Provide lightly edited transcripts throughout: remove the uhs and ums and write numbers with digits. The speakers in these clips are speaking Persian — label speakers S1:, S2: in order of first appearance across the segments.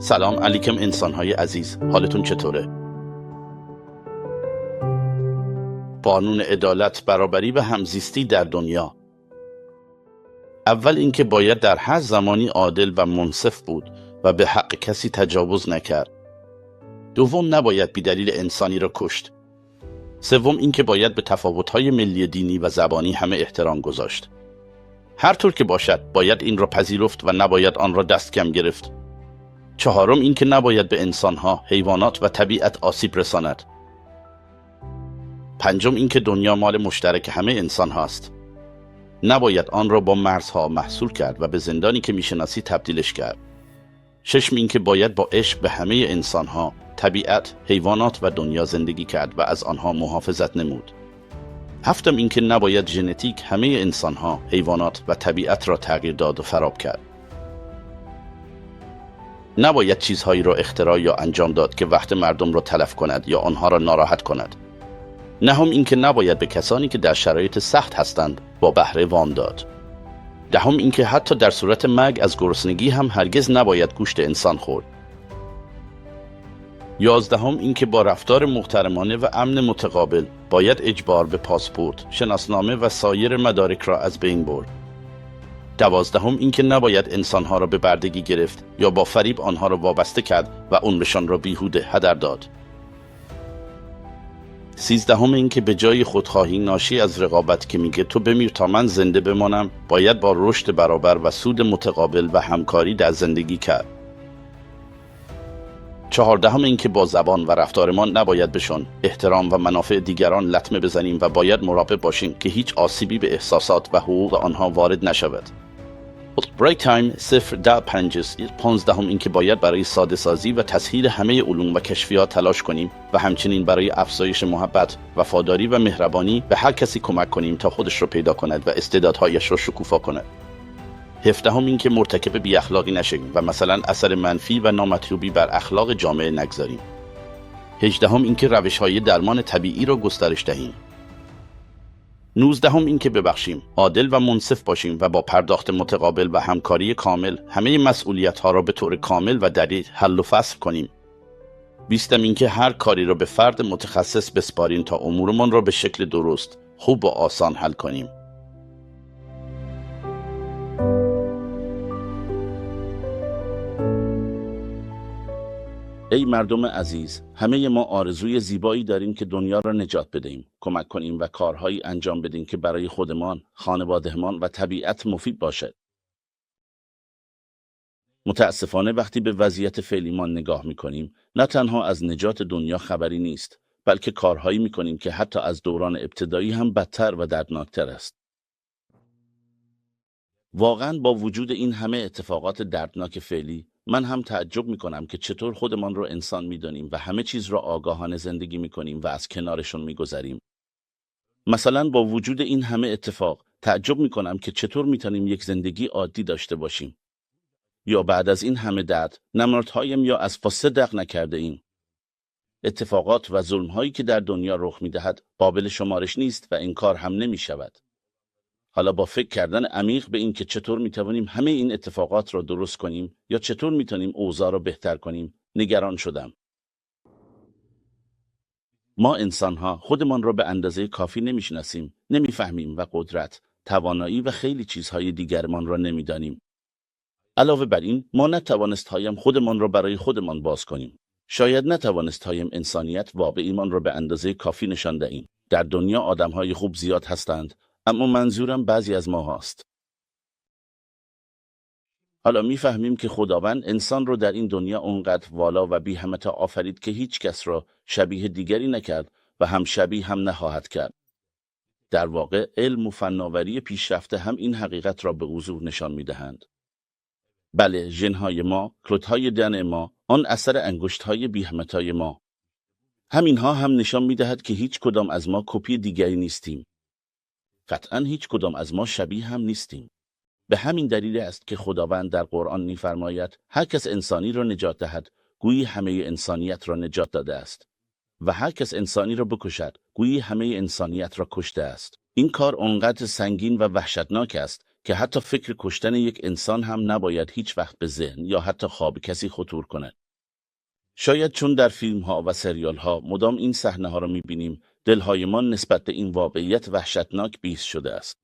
S1: سلام علیکم انسان‌های عزیز، حالتون چطوره؟ قانون عدالت، برابری و همزیستی در دنیا. اول اینکه باید در هر زمانی عادل و منصف بود و به حق کسی تجاوز نکرد. دوم، نباید بی‌دلیل انسانی را کشت. سوم، اینکه باید به تفاوت‌های ملی، دینی و زبانی همه احترام گذاشت. هر طور که باشد باید این را پذیرفت و نباید آن را دست کم گرفت. چهارم، اینکه نباید به انسانها، حیوانات و طبیعت آسیب رساند. پنجم، اینکه دنیا مال مشترک همه انسان هاست. نباید آن را با مرزها محصور کرد و به زندانی که میشناسی تبدیلش کرد. ششم، اینکه باید با عشق به همه انسانها، طبیعت، حیوانات و دنیا زندگی کرد و از آنها محافظت نمود. هفتم، اینکه نباید ژنتیک همه انسانها، حیوانات و طبیعت را تغییر داد و خراب کرد. نباید چیزهایی را اختراع یا انجام داد که وقت مردم را تلف کند یا آنها را ناراحت کند. نهم، اینکه نباید به کسانی که در شرایط سخت هستند با بهره وام داد. دهم، اینکه حتی در صورت مرگ از گرسنگی هم هرگز نباید گوشت انسان خورد. یازدهم، اینکه با رفتار محترمانه و امن متقابل باید اجبار به پاسپورت، شناسنامه و سایر مدارک را از بین برد. دوازدهم، اینکه نباید انسانها را به بردگی گرفت یا با فریب آنها را وابسته کرد و عمرشان را بیهوده هدر داد. سیزدهم، اینکه به جای خودخواهی ناشی از رقابت که میگه تو بمیر تا من زنده بمانم، باید با رشد برابر و سود متقابل و همکاری در زندگی کرد. چهاردهم، اینکه با زبان و رفتارمان نباید بهشان احترام و منافع دیگران لطمه بزنیم و باید مراقب باشیم که هیچ آسیبی به احساسات و حقوق آنها وارد نشود. بریک تایم 0:50. 15، اینکه باید برای ساده سازی و تسهیل همه علوم و کشفیات تلاش کنیم و همچنین برای افزایش محبت، وفاداری و مهربانی به هر کسی کمک کنیم تا خودش را پیدا کند و استعدادهایش را شکوفا کند. 17، اینکه مرتکب بی اخلاقی نشویم و مثلا اثر منفی و نامطلوبی بر اخلاق جامعه نگذاریم. 18، اینکه روش‌های درمان طبیعی را گسترش دهیم. 19، اینکه ببخشیم، عادل و منصف باشیم و با پرداخت متقابل و همکاری کامل همه مسئولیت‌ها را به طور کامل و دقیق حل و فصل کنیم. 20، اینکه هر کاری را به فرد متخصص بسپاریم تا امورمان را به شکل درست، خوب و آسان حل کنیم. ای مردم عزیز، همه ما آرزوی زیبایی داریم که دنیا را نجات بدهیم، کمک کنیم و کارهایی انجام بدیم که برای خودمان، خانوادهمان و طبیعت مفید باشد. متاسفانه وقتی به وضعیت فعلیمان نگاه می‌کنیم، نه تنها از نجات دنیا خبری نیست، بلکه کارهایی می‌کنیم که حتی از دوران ابتدایی هم بدتر و دردناکتر است. واقعاً با وجود این همه اتفاقات دردناک فعلی، من هم تعجب میکنم که چطور خودمان رو انسان میدانیم و همه چیز را آگاهانه زندگی میکنیم و از کنارشون میگذریم. مثلا با وجود این همه اتفاق تعجب میکنم که چطور میتونیم یک زندگی عادی داشته باشیم. یا بعد از این همه درد نمردهایم یا از فاسد دق نکرده ایم. اتفاقات و ظلمهایی که در دنیا رخ میدهد قابل شمارش نیست و انکار هم نمیشود. حالا با فکر کردن عمیق به این که چطور میتوانیم همه این اتفاقات را درست کنیم یا چطور میتونیم اوضاع را بهتر کنیم، نگران شدم. ما انسانها خودمان را به اندازه کافی نمیشناسیم، نمیفهمیم و قدرت، توانایی و خیلی چیزهای دیگرمان را نمیدانیم. علاوه بر این، ما نتوانستهایم خودمان را برای خودمان باز کنیم. شاید نتوانستهایم انسانیت واقعیمان را به اندازه کافی نشان دهیم. در دنیا آدمهای خوب زیاد هستند، اما منظورم بعضی از ما هاست. حالا میفهمیم که خداوند انسان رو در این دنیا اونقدر والا و بی همتا آفرید که هیچ کس را شبیه دیگری نکرد و هم شبیه هم نخواهد کرد. در واقع علم و فناوری پیشرفته هم این حقیقت را به وضوح نشان میدهند. بله، ژن‌های ما، کلودهای دن ما، آن اثر انگشت‌های بی همتای ما. همینها هم نشان میدهد که هیچ کدام از ما کپی دیگری نیستیم. قطعاً هیچ کدام از ما شبیه هم نیستیم. به همین دلیل است که خداوند در قرآن می‌فرماید هر کس انسانی را نجات دهد گویی همه انسانیت را نجات داده است و هر کس انسانی را بکشد گویی همه انسانیت را کشته است. این کار آنقدر سنگین و وحشتناک است که حتی فکر کشتن یک انسان هم نباید هیچ وقت به ذهن یا حتی خواب کسی خطور کند. شاید چون در فیلم ها و سریال ها مدام این صحنه ها را می‌بینیم، دلهایمان نسبت به این واقعیت وحشتناک بیست شده است.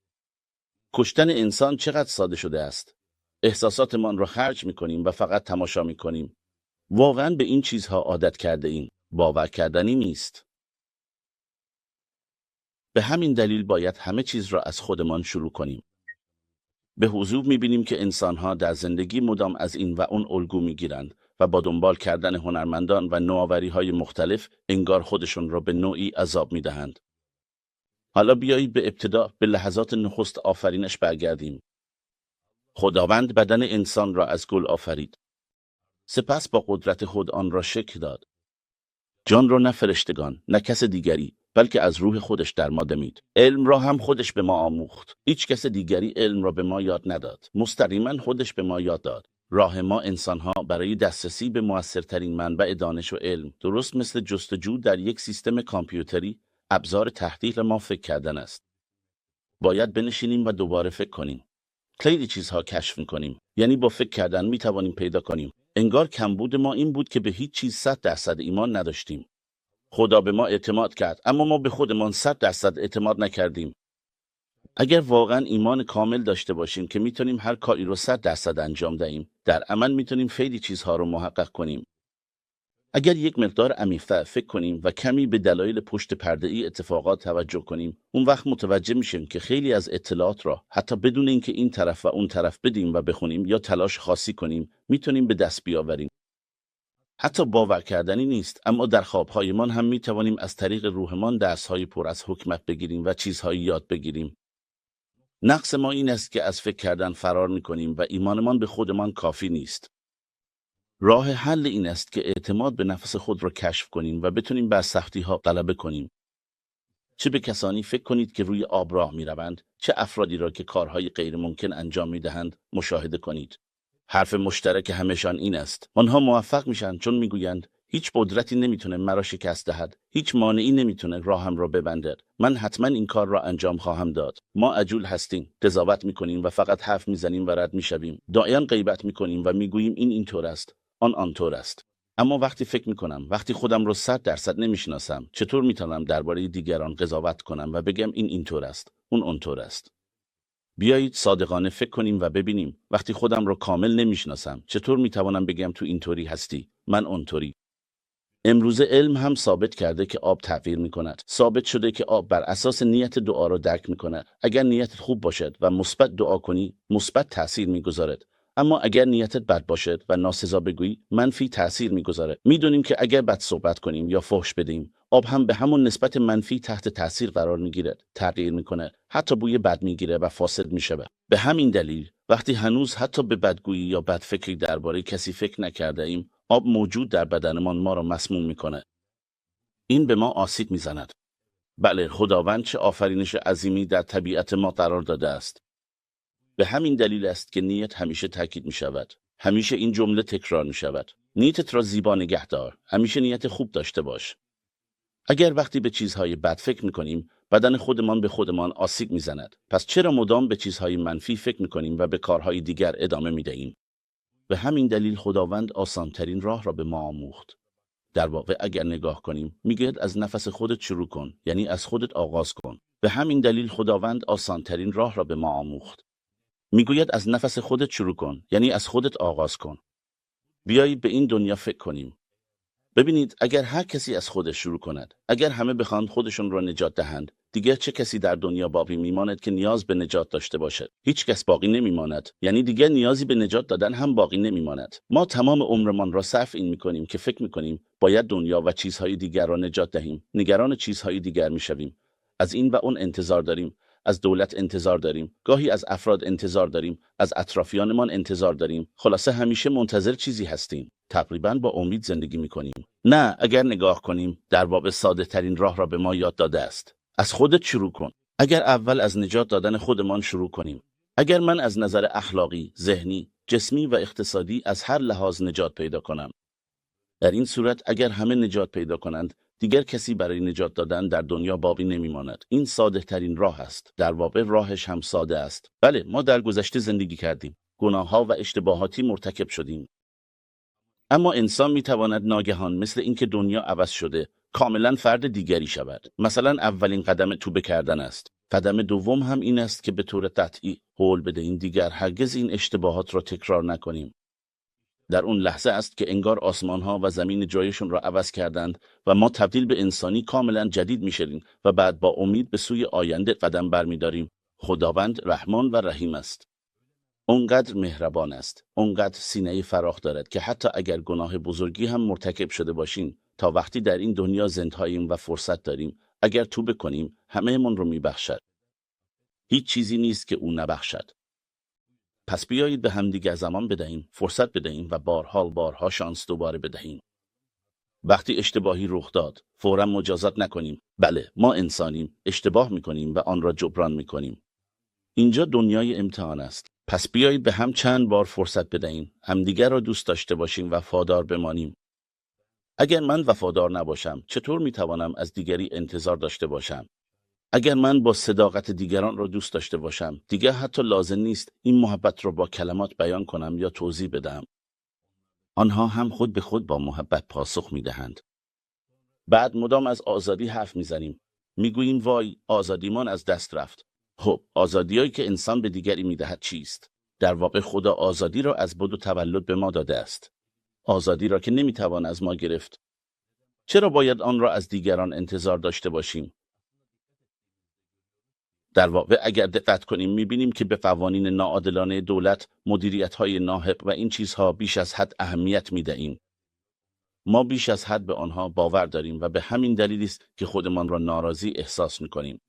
S1: کشتن انسان چقدر ساده شده است. احساساتمان را خرج می‌کنیم و فقط تماشا می‌کنیم. واقعاً به این چیزها عادت کرده ایم. باور کردنی نیست. به همین دلیل باید همه چیز را از خودمان شروع کنیم. به حضور می‌بینیم که انسان‌ها در زندگی مدام از این و اون الگو می‌گیرند و با دنبال کردن هنرمندان و نوآوری‌های مختلف انگار خودشون را به نوعی عذاب می‌دهند. حالا بیایید به ابتدا به لحظات نخست آفرینش برگردیم. خداوند بدن انسان را از گل آفرید. سپس با قدرت خود آن را شکل داد. جان را نه فرشتگان، نه کس دیگری، بلکه از روح خودش در ما دمید. علم را هم خودش به ما آموخت. هیچ کس دیگری علم را به ما یاد نداد. مستقیما خودش به ما یاد داد. راه ما انسانها برای دسترسی به موثرترین منبع دانش و علم، درست مثل جستجو در یک سیستم کامپیوتری، ابزار تحقیق ما فکر کردن است. باید بنشینیم و دوباره فکر کنیم. خیلی چیزها کشف می‌کنیم. یعنی با فکر کردن می‌توانیم پیدا کنیم. انگار کمبود ما این بود که به هیچ چیز 100% ایمان نداشتیم. خدا به ما اعتماد کرد، اما ما به خودمان 100% اعتماد نکردیم. اگر واقعا ایمان کامل داشته باشیم که میتونیم هر کاری رو 100% انجام دهیم، در عمل میتونیم خیلی چیزها رو محقق کنیم. اگر یک مقدار عمیق‌تر فکر کنیم و کمی به دلایل پشت پرده‌ای اتفاقات توجه کنیم، اون وقت متوجه میشیم که خیلی از اطلاعات را حتی بدون اینکه این طرف و اون طرف بدیم و بخونیم یا تلاش خاصی کنیم، میتونیم به دست بیاوریم. حتی باور کردنی نیست، اما در خوابهایمان هم میتوانیم از طریق روحمان درس‌های پر از حکمت بگیریم و چیزهایی یاد بگیریم. نقص ما این است که از فکر کردن فرار می‌کنیم و ایمانمان به خودمان کافی نیست. راه حل این است که اعتماد به نفس خود را کشف کنیم و بتونیم بر سختی‌ها غلبه کنیم. چه به کسانی فکر کنید که روی آب راه می‌روند، چه افرادی را که کارهای غیر ممکن انجام می‌دهند مشاهده کنید. حرف مشترک همه‌شان این است: آنها موفق میشن چون میگویند هیچ قدرتی نمیتونه مرا شکست دهد، هیچ مانعی نمیتونه راهم را ببندد. من حتما این کار را انجام خواهم داد. ما عجول هستیم، قضاوت میکنیم و فقط حرف میزنیم و رد میشویم. دائما غیبت میکنیم و میگوییم این اینطور است، آن آنطور است. اما وقتی فکر میکنم، وقتی خودم را 100% نمیشناسم، چطور میتونم درباره دیگران قضاوت کنم و بگم این اینطور است، اون اونطور است؟ بیایید صادقانه فکر کنیم و ببینیم وقتی خودم را کامل نمیشناسم چطور میتوانم بگم تو اینطوری هستی، من اونطوری. امروزه علم هم ثابت کرده که آب تغییر میکند. ثابت شده که آب بر اساس نیت دعا را درک میکند. اگر نیتت خوب باشد و مثبت دعا کنی، مثبت تاثیر میگذارد. اما اگر نیتت بد باشد و ناسزا بگویی، منفی تاثیر میگذارد. میدونیم که اگر بد صحبت کنیم یا فحش بدیم، آب هم به همون نسبت منفی تحت تاثیر قرار میگیرد، تغییر میکنه، حتی بوی بد میگیره و فاسد میشود. به همین دلیل وقتی هنوز حتی به بدگویی یا بدفکری درباره کسی فکر نکرده ایم، آب موجود در بدنمان ما را مسموم میکنه. این به ما آسیب میزند. بله، خداوند چه آفرینش عظیمی در طبیعت ما قرار داده است. به همین دلیل است که نیت همیشه تاکید می شود. همیشه این جمله تکرار می شود. نیتت را زیبا نگه دار. همیشه نیت خوب داشته باش. اگر وقتی به چیزهای بد فکر می کنیم، بدن خودمان به خودمان آسیب می زند. پس چرا مدام به چیزهای منفی فکر می کنیم و به کارهای دیگر ادامه می دهیم؟ به همین دلیل خداوند آسانترین راه را به ما آموخت. در واقع اگر نگاه کنیم، میگوید از نفس خودت شروع کن، یعنی از خودت آغاز کن. به همین دلیل خداوند آسانترین راه را به ما آموخت. میگوید از نفس خودت شروع کن، یعنی از خودت آغاز کن. بیایید به این دنیا فکر کنیم. ببینید، اگر هر کسی از خودش شروع کند، اگر همه بخواند خودشون را نجات دهند، دیگر چه کسی در دنیا باقی میماند که نیاز به نجات داشته باشد؟ هیچ کس باقی نمیماند. یعنی دیگر نیازی به نجات دادن هم باقی نمیماند. ما تمام عمرمان را صرف این میکنیم که فکر میکنیم باید دنیا و چیزهای دیگر را نجات دهیم. نگران چیزهای دیگر میشویم. از این و اون انتظار داریم. از دولت انتظار داریم، گاهی از افراد انتظار داریم، از اطرافیانمان انتظار داریم. خلاصه همیشه منتظر چیزی هستیم. تقریباً با امید زندگی می‌کنیم. نه، اگر نگاه کنیم، در واقع ساده ترین راه را به ما یاد داده است. از خودت شروع کن. اگر اول از نجات دادن خودمان شروع کنیم، اگر من از نظر اخلاقی، ذهنی، جسمی و اقتصادی از هر لحاظ نجات پیدا کنم، در این صورت اگر همه نجات پیدا کنند، دیگر کسی برای نجات دادن در دنیا باقی نمیماند. این ساده ترین راه است. در واقع راهش هم ساده است. بله، ما در گذشته زندگی کردیم. گناه‌ها و اشتباهاتی مرتکب شدیم. اما انسان میتواند ناگهان مثل اینکه دنیا عوض شده کاملا فرد دیگری شود. مثلا اولین قدم توبه کردن است. قدم دوم هم این است که به طور قطعی قول بدهیم دیگر هرگز این اشتباهات را تکرار نکنیم. در اون لحظه است که انگار آسمان‌ها و زمین جایشون را عوض کردند و ما تبدیل به انسانی کاملا جدید میشویم و بعد با امید به سوی آینده قدم برمی‌داریم. خداوند رحمان و رحیم است. اونقدر مهربان است، اونقدر سینه فراخ دارد که حتی اگر گناه بزرگی هم مرتکب شده باشیم، تا وقتی در این دنیا زندهاییم و فرصت داریم، اگر توبه کنیم همه من رو میبخشد. هیچ چیزی نیست که او نبخشد. پس بیایید به همدیگر زمان بدهیم، فرصت بدهیم و بارها شانس دوباره بدهیم. وقتی اشتباهی رخ داد، فوراً مجازات نکنیم. بله، ما انسانیم، اشتباه میکنیم و آن را جبران میکنیم. اینجا دنیای امتحان است. پس بیایید به هم چند بار فرصت بدهیم، همدیگر را دوست داشته باشیم و وفادار بمانیم. اگر من وفادار نباشم، چطور میتوانم از دیگری انتظار داشته باشم؟ اگر من با صداقت دیگران را دوست داشته باشم، دیگر حتی لازم نیست این محبت را با کلمات بیان کنم یا توضیح بدم. آنها هم خود به خود با محبت پاسخ میدهند. بعد مدام از آزادی حرف میزنیم. میگوییم وای، آزادیمان از دست رفت. خب، آزادیایی که انسان به دیگری میدهد چیست؟ در واقع خدا آزادی را از بدو تولد به ما داده است. آزادی را که نمیتوان از ما گرفت. چرا باید آن را از دیگران انتظار داشته باشیم؟ در واقع اگر دقت کنیم میبینیم که به قوانین ناعادلانه دولت، مدیریت‌های ناحق و این چیزها بیش از حد اهمیت میدهیم. ما بیش از حد به آنها باور داریم و به همین دلیل است که خودمان را ناراضی احساس میکنیم.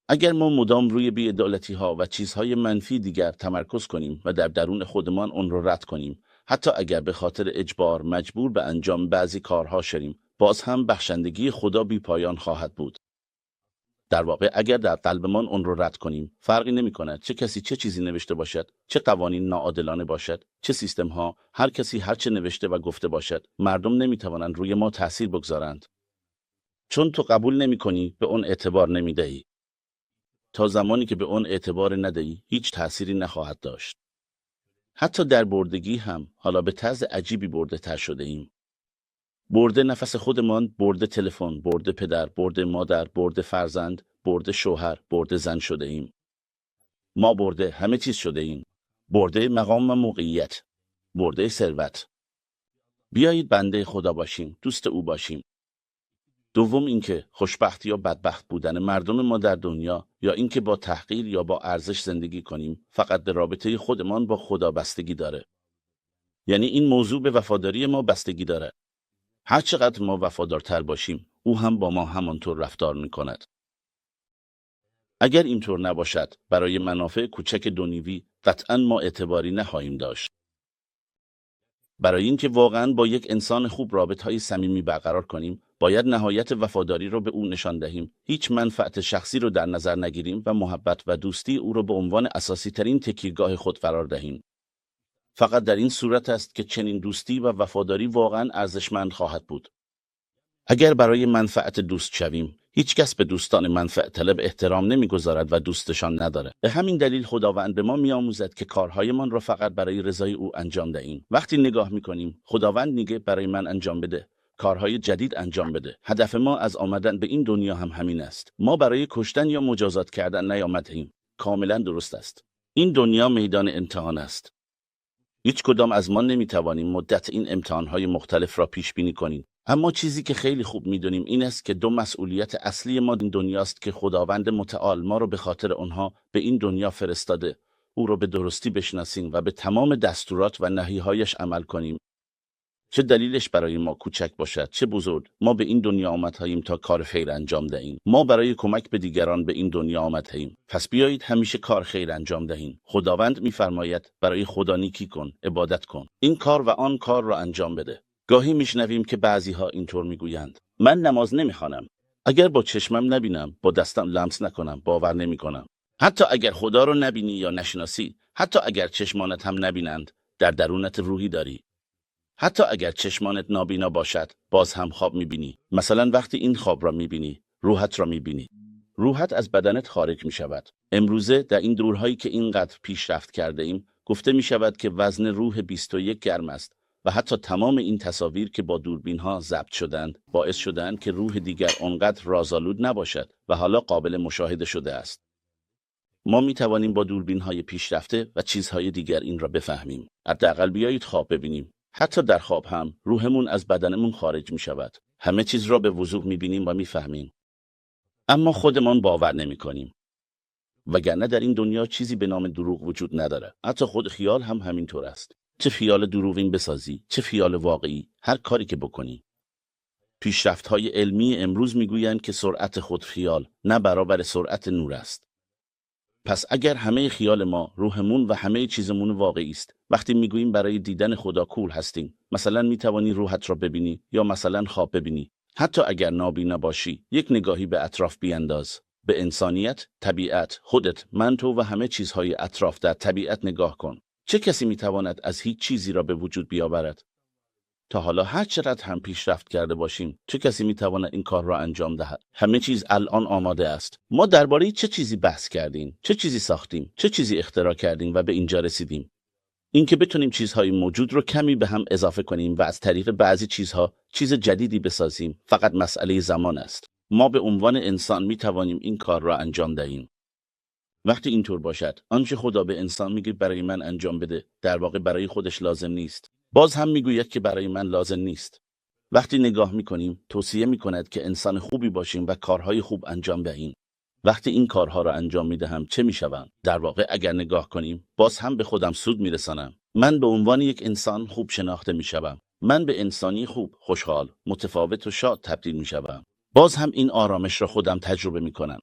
S1: اگر ما مدام روی بی‌عدالتی‌ها و چیزهای منفی دیگر تمرکز کنیم و در درون خودمان آن را رد کنیم، حتی اگر به خاطر اجبار مجبور به انجام بعضی کارها شویم، باز هم بخشندگی خدا بی پایان خواهد بود. در واقع اگر در قلبمان آن را رد کنیم، فرقی نمی‌کند چه کسی چه چیزی نوشته باشد، چه قوانین ناعادلانه باشد، چه سیستم‌ها، هر کسی هر چه نوشته و گفته باشد، مردم نمی‌توانند روی ما تأثیر بگذارند. چون تو قبول نمی‌کنی، به آن اعتبار نمی‌دهی. تا زمانی که به آن اعتبار ندهی، هیچ تأثیری نخواهد داشت. حتی در بردگی هم حالا به طرز عجیبی برده تر شده ایم. برده نفس خودمان، برده تلفن، برده پدر، برده مادر، برده فرزند، برده شوهر، برده زن شده ایم. ما برده همه چیز شده ایم. برده مقام و موقعیت، برده ثروت. بیایید بنده خدا باشیم، دوست او باشیم. دوم اینکه خوشبخت یا بدبخت بودن مردم ما در دنیا یا اینکه با تحقیر یا با ارزش زندگی کنیم فقط به رابطه خودمان با خدا بستگی داره. یعنی این موضوع به وفاداری ما بستگی داره. هر چقدر ما وفادارتر باشیم، او هم با ما همانطور رفتار میکند. اگر اینطور نباشد، برای منافع کوچک دنیوی قطعاً ما اعتباری نخواهیم داشت. برای اینکه واقعاً با یک انسان خوب رابطه‌های صمیمی برقرار کنیم، باید نهایت وفاداری را به او نشان دهیم. هیچ منفعت شخصی را در نظر نگیریم و محبت و دوستی او را به عنوان اساسی ترین تکیهگاه خود قرار دهیم. فقط در این صورت است که چنین دوستی و وفاداری واقعاً ارزشمند خواهد بود. اگر برای منفعت دوست شویم، هیچ کس به دوستان منفعت طلب احترام نمیگذارد و دوستشان نداره. به همین دلیل خداوند به ما میآموزد که کارهایمان را فقط برای رضای او انجام دهیم. وقتی نگاه میکنیم، خداوند میگه برای من انجام بده، کارهای جدید انجام بده. هدف ما از آمدن به این دنیا هم همین است. ما برای کشتن یا مجازات کردن نیامدیم. کاملا درست است. این دنیا میدان امتحان است. هیچ کدام از ما نمیتوانیم مدت این امتحانهای مختلف را پیش بینی کنیم. اما چیزی که خیلی خوب میدونیم این است که دو مسئولیت اصلی ما این دنیاست که خداوند متعال ما رو به خاطر آنها به این دنیا فرستاده. او رو به درستی بشناسیم و به تمام دستورات و نهیهایش عمل کنیم. چه دلیلش برای ما کوچک باشد، چه بزرگ، ما به این دنیا آمدهاییم تا کار خیر انجام دهیم. ما برای کمک به دیگران به این دنیا آمدهاییم. پس بیایید همیشه کار خیر انجام دهیم. خداوند می‌فرماید برای خدا نیکی کن، عبادت کن. این کار و آن کار را انجام بده. گاهی میشنویم که بعضی‌ها اینطور میگویند: من نماز نمیخوانم. اگر با چشمم نبینم، با دستم لمس نکنم، باور نمیکنم. حتی اگر خدا رو نبینی یا نشناسی، حتی اگر چشمانت هم نبینند، در درونت روحی داری. حتی اگر چشمانت نابینا باشد باز هم خواب میبینی. مثلا وقتی این خواب را میبینی روحت را میبینی. روحت از بدنت خارج میشود. امروزه در این دورهایی که اینقدر پیشرفت کرده ایم گفته میشود که وزن روح 21 گرم است و حتی تمام این تصاویر که با دوربین ها ضبط شدند باعث شدند که روح دیگر آنقدر رازآلود نباشد و حالا قابل مشاهده شده است. ما می توانیم با دوربین های پیشرفته و چیزهای دیگر این را بفهمیم. حداقل بیایید خواب ببینیم. حتی در خواب هم روحمون از بدنمون خارج می شود. همه چیز را به وضوح می بینیم و می فهمیم. اما خودمان باور نمی کنیم. وگرنه در این دنیا چیزی به نام دروغ وجود نداره. حتی خود خیال هم همینطور است. چه خیال دروغین بسازی، چه خیال واقعی، هر کاری که بکنی. پیشرفت‌های علمی امروز میگویند که سرعت خود خیال نه برابر سرعت نور است. پس اگر همه خیال ما روحمون و همه چیزمون واقعی است، وقتی میگوییم برای دیدن خدا کور هستیم، مثلا میتوانی روحت را ببینی یا مثلا خواب ببینی. حتی اگر نابینا باشی، یک نگاهی به اطراف بیانداز. به انسانیت، طبیعت، خودت، من، تو و همه چیزهای اطراف در طبیعت نگاه کن. چه کسی میتواند از هیچ چیزی را به وجود بیاورد؟ تا حالا هر چقدر هم پیشرفت کرده باشیم، چه کسی میتواند این کار را انجام دهد؟ همه چیز الان آماده است. ما درباره چه چیزی بحث کردیم، چه چیزی ساختیم، چه چیزی اختراع کردیم و به اینجا رسیدیم. اینکه بتونیم چیزهای موجود رو کمی به هم اضافه کنیم و از طریق بعضی چیزها چیز جدیدی بسازیم، فقط مسئله زمان است. ما به عنوان انسان میتوانیم این کار را انجام دهیم. وقتی اینطور باشد، آنچه خدا به انسان میگه برای من انجام بده، در واقع برای خودش لازم نیست. باز هم میگوید که برای من لازم نیست. وقتی نگاه میکنیم، توصیه میکند که انسان خوبی باشیم و کارهای خوب انجام دهیم. وقتی این کارها را انجام میدهم چه میشوم؟ در واقع اگر نگاه کنیم، باز هم به خودم سود میرسانم. من به عنوان یک انسان خوب شناخته میشوم. من به انسانی خوب، خوشحال، متفاوت و شاد تبدیل میشوم. باز هم این آرامش را خودم تجربه میکنم.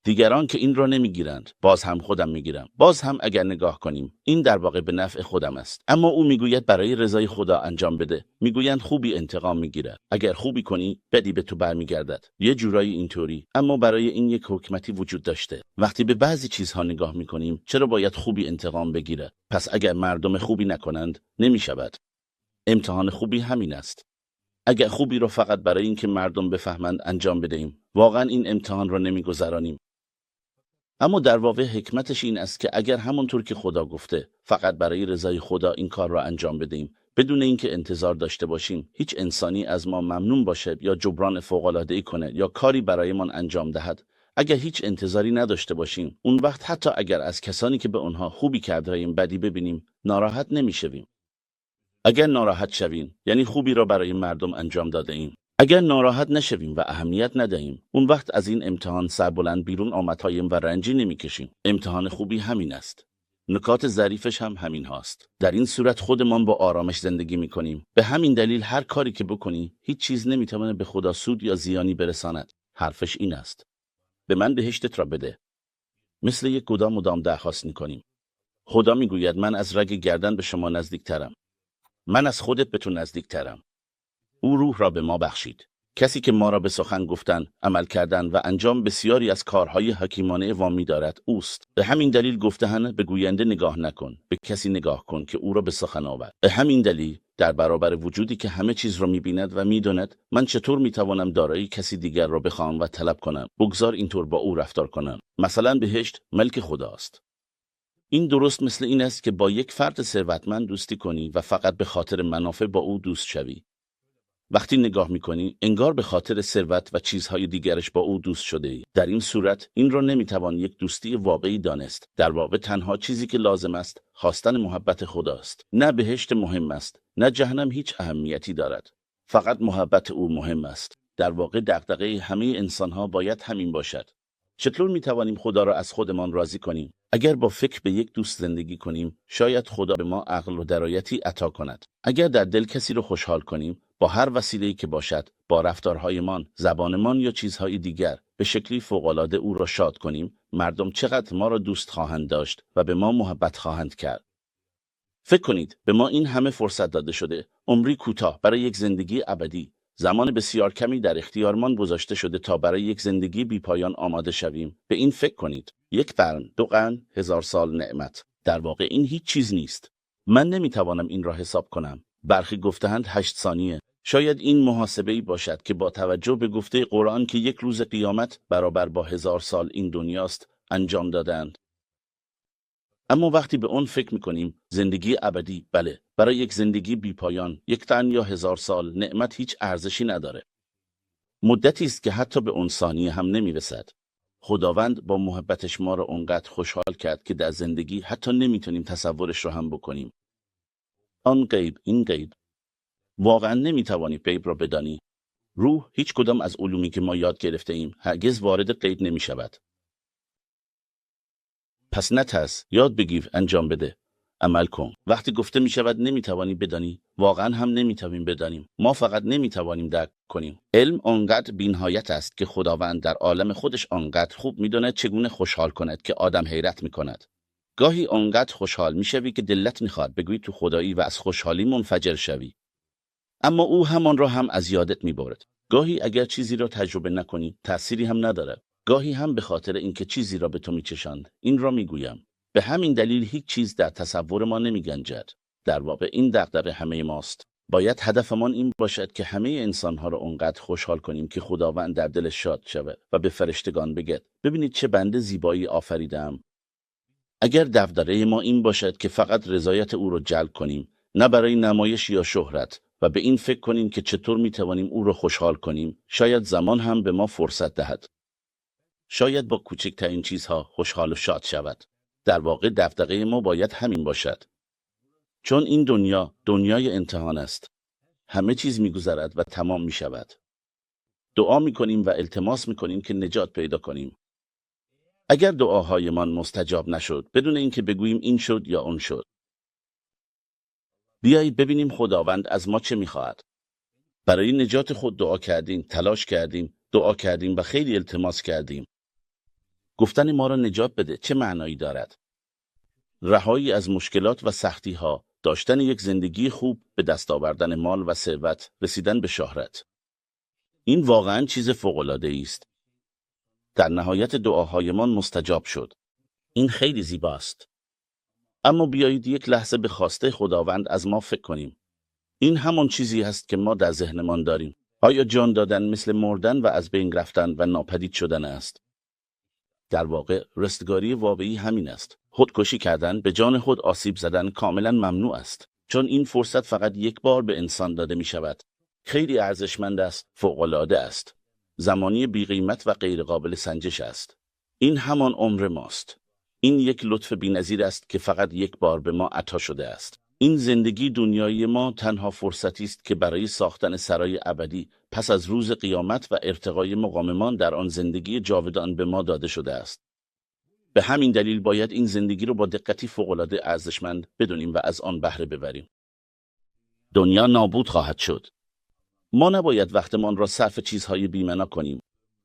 S1: دیگران که این را نمیگیرند، باز هم خودم میگیرم. باز هم اگر نگاه کنیم، این در واقع به نفع خودم است. اما او میگوید برای رضای خدا انجام بده. میگویند خوبی انتقام میگیرد. اگر خوبی کنی، بدی به تو برمیگردد. یه جورایی اینطوری. اما برای این یک حکمتی وجود داشته. وقتی به بعضی چیزها نگاه میکنیم، چرا باید خوبی انتقام بگیرد؟ پس اگر مردم خوبی نکنند، نمیشود. امتحان خوبی همین است. اگر خوبی را فقط برای اینکه مردم بفهمند انجام بدهیم، واقعا این امتحان را نمیگذرانیم. اما در واقع حکمتش این است که اگر همونطور که خدا گفته فقط برای رضای خدا این کار را انجام بدهیم، بدون اینکه انتظار داشته باشیم هیچ انسانی از ما ممنون باشه یا جبران فوق‌العاده‌ای کنه یا کاری برایمان انجام دهد، اگر هیچ انتظاری نداشته باشیم، اون وقت حتی اگر از کسانی که به آنها خوبی کرده‌ایم بدی ببینیم، ناراحت نمی‌شویم. اگر ناراحت شویم، یعنی خوبی را برای مردم انجام داده ایم. اگر ناراحت نشویم و اهمیت ندهیم، اون وقت از این امتحان سربلند بیرون آمدهایم و رنجی نمیکشیم. امتحان خوبی همین است. نکات ظریفش هم همین هاست. در این صورت خودمان با آرامش زندگی میکنیم. به همین دلیل هر کاری که بکنی، هیچ چیز نمیتونه به خدا سود یا زیانی برساند. حرفش این است: به من بهشتت را بده. مثل یک گدا مدام درخواست میکنیم. خدا میگوید من از رگ گردن به شما نزدیکترم. من از خودت به تو نزدیکترم. او روح را به ما بخشید. کسی که ما را به سخن گفتن، عمل کردن و انجام بسیاری از کارهای حکیمانه وامی دارد اوست. به همین دلیل گفته‌اند به گوینده نگاه نکن، به کسی نگاه کن که او را به سخن آورد. به همین دلیل در برابر وجودی که همه چیز را می‌بیند و می‌داند، من چطور می‌توانم دارایی کسی دیگر را بخوام و طلب کنم؟ بگذار اینطور با او رفتار کنم. مثلا بهشت ملک خداست. این درست مثل این است که با یک فرد ثروتمند دوستی کنی و فقط به خاطر منافع با او دوست شوی. وقتی نگاه میکنی انگار به خاطر ثروت و چیزهای دیگرش با او دوست شده ای. در این صورت این را نمیتوان یک دوستی واقعی دانست. در واقع تنها چیزی که لازم است خواستن محبت خداست. نه بهشت مهم است، نه جهنم هیچ اهمیتی دارد. فقط محبت او مهم است. در واقع دغدغه همه انسانها باید همین باشد. چطور میتوانیم خدا را از خودمان راضی کنیم؟ اگر با فکر به یک دوست زندگی کنیم، شاید خدا به ما عقل و درایتی عطا کند. اگر در دل کسی را خوشحال کنیم، با هر وسیله‌ای که باشد، با رفتارهایمان، زبانمان یا چیزهای دیگر، به شکلی فوق‌العاده او را شاد کنیم، مردم چقدر ما را دوست خواهند داشت و به ما محبت خواهند کرد. فکر کنید، به ما این همه فرصت داده شده، عمری کوتاه برای یک زندگی ابدی. زمان بسیار کمی در اختیارمان گذاشته شده تا برای یک زندگی بی‌پایان آماده شویم. به این فکر کنید. 1 قرن، 2 قرن، 1000 سال نعمت. در واقع این هیچ چیز نیست. من نمیتوانم این را حساب کنم. برخی گفته‌اند 8 ثانیه. شاید این محاسبه‌ای باشد که با توجه به گفته قرآن که یک روز قیامت برابر با 1000 سال این دنیاست انجام دادند. اما وقتی به اون فکر میکنیم زندگی ابدی، بله، برای یک زندگی بی پایان، 1 قرن یا 1000 سال نعمت هیچ ارزشی نداره. مدتی است که حتی به اون ثانیه هم نمیرسد. خداوند با محبتش ما را اونقدر خوشحال کرد که در زندگی حتی نمیتونیم تصورش رو هم بکنیم. آن غیب، این غیب. واقعا نمیتوانی غیب را بدانی. روح هیچ کدام از علومی که ما یاد گرفته ایم هرگز وارد غیب نمیشود. پس نترس، یاد بگیر، انجام بده، عمل کن. وقتی گفته می شود نمیتوانی بدانی، واقعا هم نمیتوانیم بدانیم. ما فقط نمیتوانیم درک کنیم. علم آنقدر بی‌نهایت است که خداوند در عالم خودش آنقدر خوب میداند چگونه خوشحال کند که آدم حیرت میکند. گاهی آنقدر خوشحال میشوی که دلت میخواد بگویی تو خدایی و از خوشحالی منفجر شوی. اما او همان را هم از یادت میبرد. گاهی اگر چیزی را تجربه نکنی تأثیری هم ندارد. گاهی هم به خاطر اینکه چیزی را به تو میچشاند. این را میگویم. به همین دلیل هیچ چیز در تصور ما نمیگنجد. در واقع این دغدغه همه ماست. باید هدفمان این باشد که همه انسانها را اونقدر خوشحال کنیم که خداوند در دلش شاد شود و به فرشتگان بگد ببینید چه بنده زیبایی آفریدم. اگر دغدغه ما این باشد که فقط رضایت او را جلب کنیم، نه برای نمایش یا شهرت، و به این فکر کنیم که چطور میتوانیم او را خوشحال کنیم، شاید زمان هم به ما فرصت دهد. شاید با کوچکترین چیزها خوشحال و شاد شود. در واقع دغدغه ما باید همین باشد. چون این دنیا دنیای امتحان است. همه چیز میگذرد و تمام میشود. دعا میکنیم و التماس میکنیم که نجات پیدا کنیم. اگر دعاهایمان مستجاب نشد، بدون اینکه بگوییم این شد یا اون شد. بیایید ببینیم خداوند از ما چه میخواهد. برای نجات خود دعا کردیم، تلاش کردیم، دعا کردیم و خیلی التماس کردیم. گفتن ما را نجات بده چه معنایی دارد؟ رهایی از مشکلات و سختی ها، داشتن یک زندگی خوب، به دست آوردن مال و ثروت، رسیدن به شهرت. این واقعاً چیز فوق‌العاده‌ای است. در نهایت دعاهایمان مستجاب شد. این خیلی زیباست. اما بیایید یک لحظه به خواسته خداوند از ما فکر کنیم. این همان چیزی است که ما در ذهنمان داریم. آیا جان دادن مثل مردن و از بین رفتن و ناپدید شدن است؟ در واقع رستگاری واقعی همین است. خودکشی کردن، به جان خود آسیب زدن کاملا ممنوع است. چون این فرصت فقط یک بار به انسان داده می شود. خیلی ارزشمند است، فوق‌العاده است. زمانی بی قیمت و غیر قابل سنجش است. این همان عمر ماست. این یک لطف بی‌نظیر است که فقط یک بار به ما عطا شده است. این زندگی دنیایی ما تنها فرصتی است که برای ساختن سرای ابدی پس از روز قیامت و ارتقای مقاممان در آن زندگی جاودان به ما داده شده است. به همین دلیل باید این زندگی رو با دقتی فوق‌العاده ارزشمند بدونیم و از آن بهره ببریم. دنیا نابود خواهد شد. ما نباید وقتمان را صرف چیزهای بی‌معنا کنیم.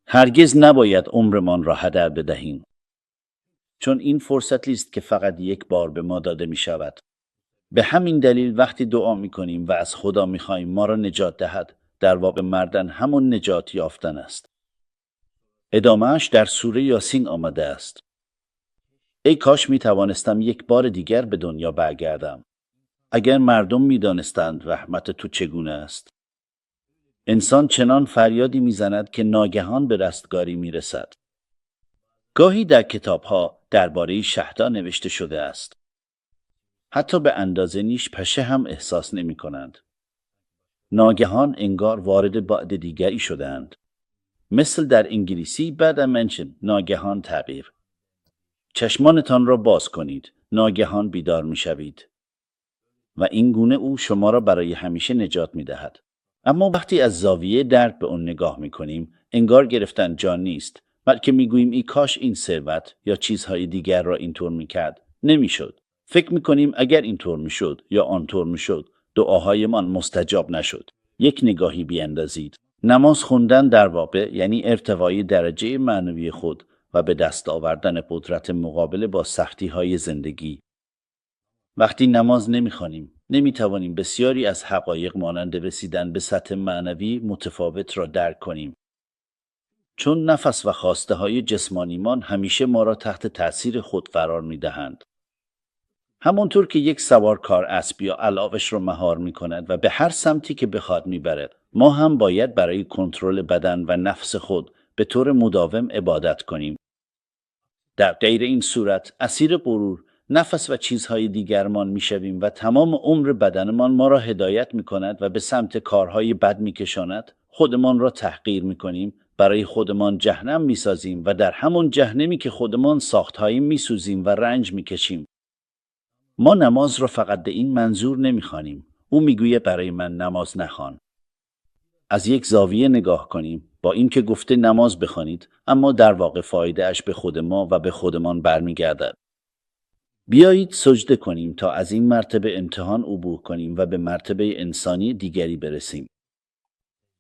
S2: هرگز نباید عمرمان را هدر بدهیم. چون این فرصتی است که فقط یک بار به ما داده می شود. به همین دلیل وقتی دعا می کنیم و از خدا می خواهیم ما را نجات دهد، در واقع مردن همون نجات یافتن است. ادامهش در سوره یاسین آمده است. ای کاش می توانستم یک بار دیگر به دنیا برگردم. اگر مردم می دانستند رحمت تو چگونه است. انسان چنان فریادی می زند که ناگهان به رستگاری می رسد. گاهی در کتاب‌ها درباره شهدا نوشته شده است. حتی به اندازه نیش پشه هم احساس نمی کنند. ناگهان انگار وارد بعد دیگری شدند. مثل در انگلیسی بعد منشن، ناگهان تغییر. چشمانتان را باز کنید، ناگهان بیدار می شوید. و این گونه او شما را برای همیشه نجات می دهد. اما وقتی از زاویه درد به اون نگاه می کنیم، انگار گرفتن جان نیست، بلکه می گوییم ای کاش این ثروت یا چیزهای دیگر را اینطور می کرد. نمی شد. فکر می کنیم اگر اینطور می شد یا آنطور می شد، دعاهایمان مستجاب نشد. یک نگاهی بیاندازید. نماز خوندن در واقع یعنی ارتقای درجه معنوی خود و به دست آوردن قدرت مقابله با سختی های زندگی. وقتی نماز نمی‌خوانیم، نمی‌توانیم بسیاری از حقایق مانند رسیدن به سطح معنوی متفاوت را درک کنیم. چون نفس و خواسته های جسمانیمان همیشه ما را تحت تأثیر خود قرار می‌دهند. همونطور که یک سوارکار اسب یا الاغش رو مهار می‌کند و به هر سمتی که بخواد میبرد، ما هم باید برای کنترل بدن و نفس خود به طور مداوم عبادت کنیم. در غیر این صورت اسیر غرور، نفس و چیزهای دیگرمان میشویم و تمام عمر بدنمان ما را هدایت میکند و به سمت کارهای بد میکشاند. خودمان را تحقیر میکنیم، برای خودمان جهنم میسازیم و در همون جهنمی که خودمان ساختهاییم میسوزیم و رنج میکشیم. ما نماز را فقط به این منظور نمیخوانیم. او میگوید برای من نماز نخوان. از یک زاویه نگاه کنیم، با اینکه گفته نماز بخوانید، اما در واقع فایده اش به خود ما و به خودمان برمیگردد. بیایید سجده کنیم تا از این مرتبه امتحان عبور کنیم و به مرتبه انسانی دیگری برسیم.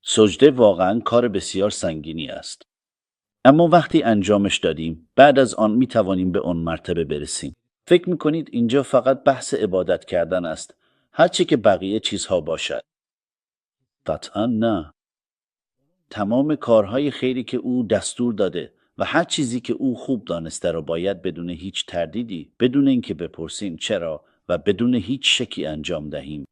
S2: سجده واقعاً کار بسیار سنگینی است. اما وقتی انجامش دادیم، بعد از آن می توانیم به آن مرتبه برسیم. فکر می کنید اینجا فقط بحث عبادت کردن است، هرچی که بقیه چیزها باشد؟ قطعاً نه. تمام کارهای خیری که او دستور داده و هر چیزی که او خوب دانسته را باید بدون هیچ تردیدی، بدون اینکه بپرسیم چرا و بدون هیچ شکی انجام دهیم.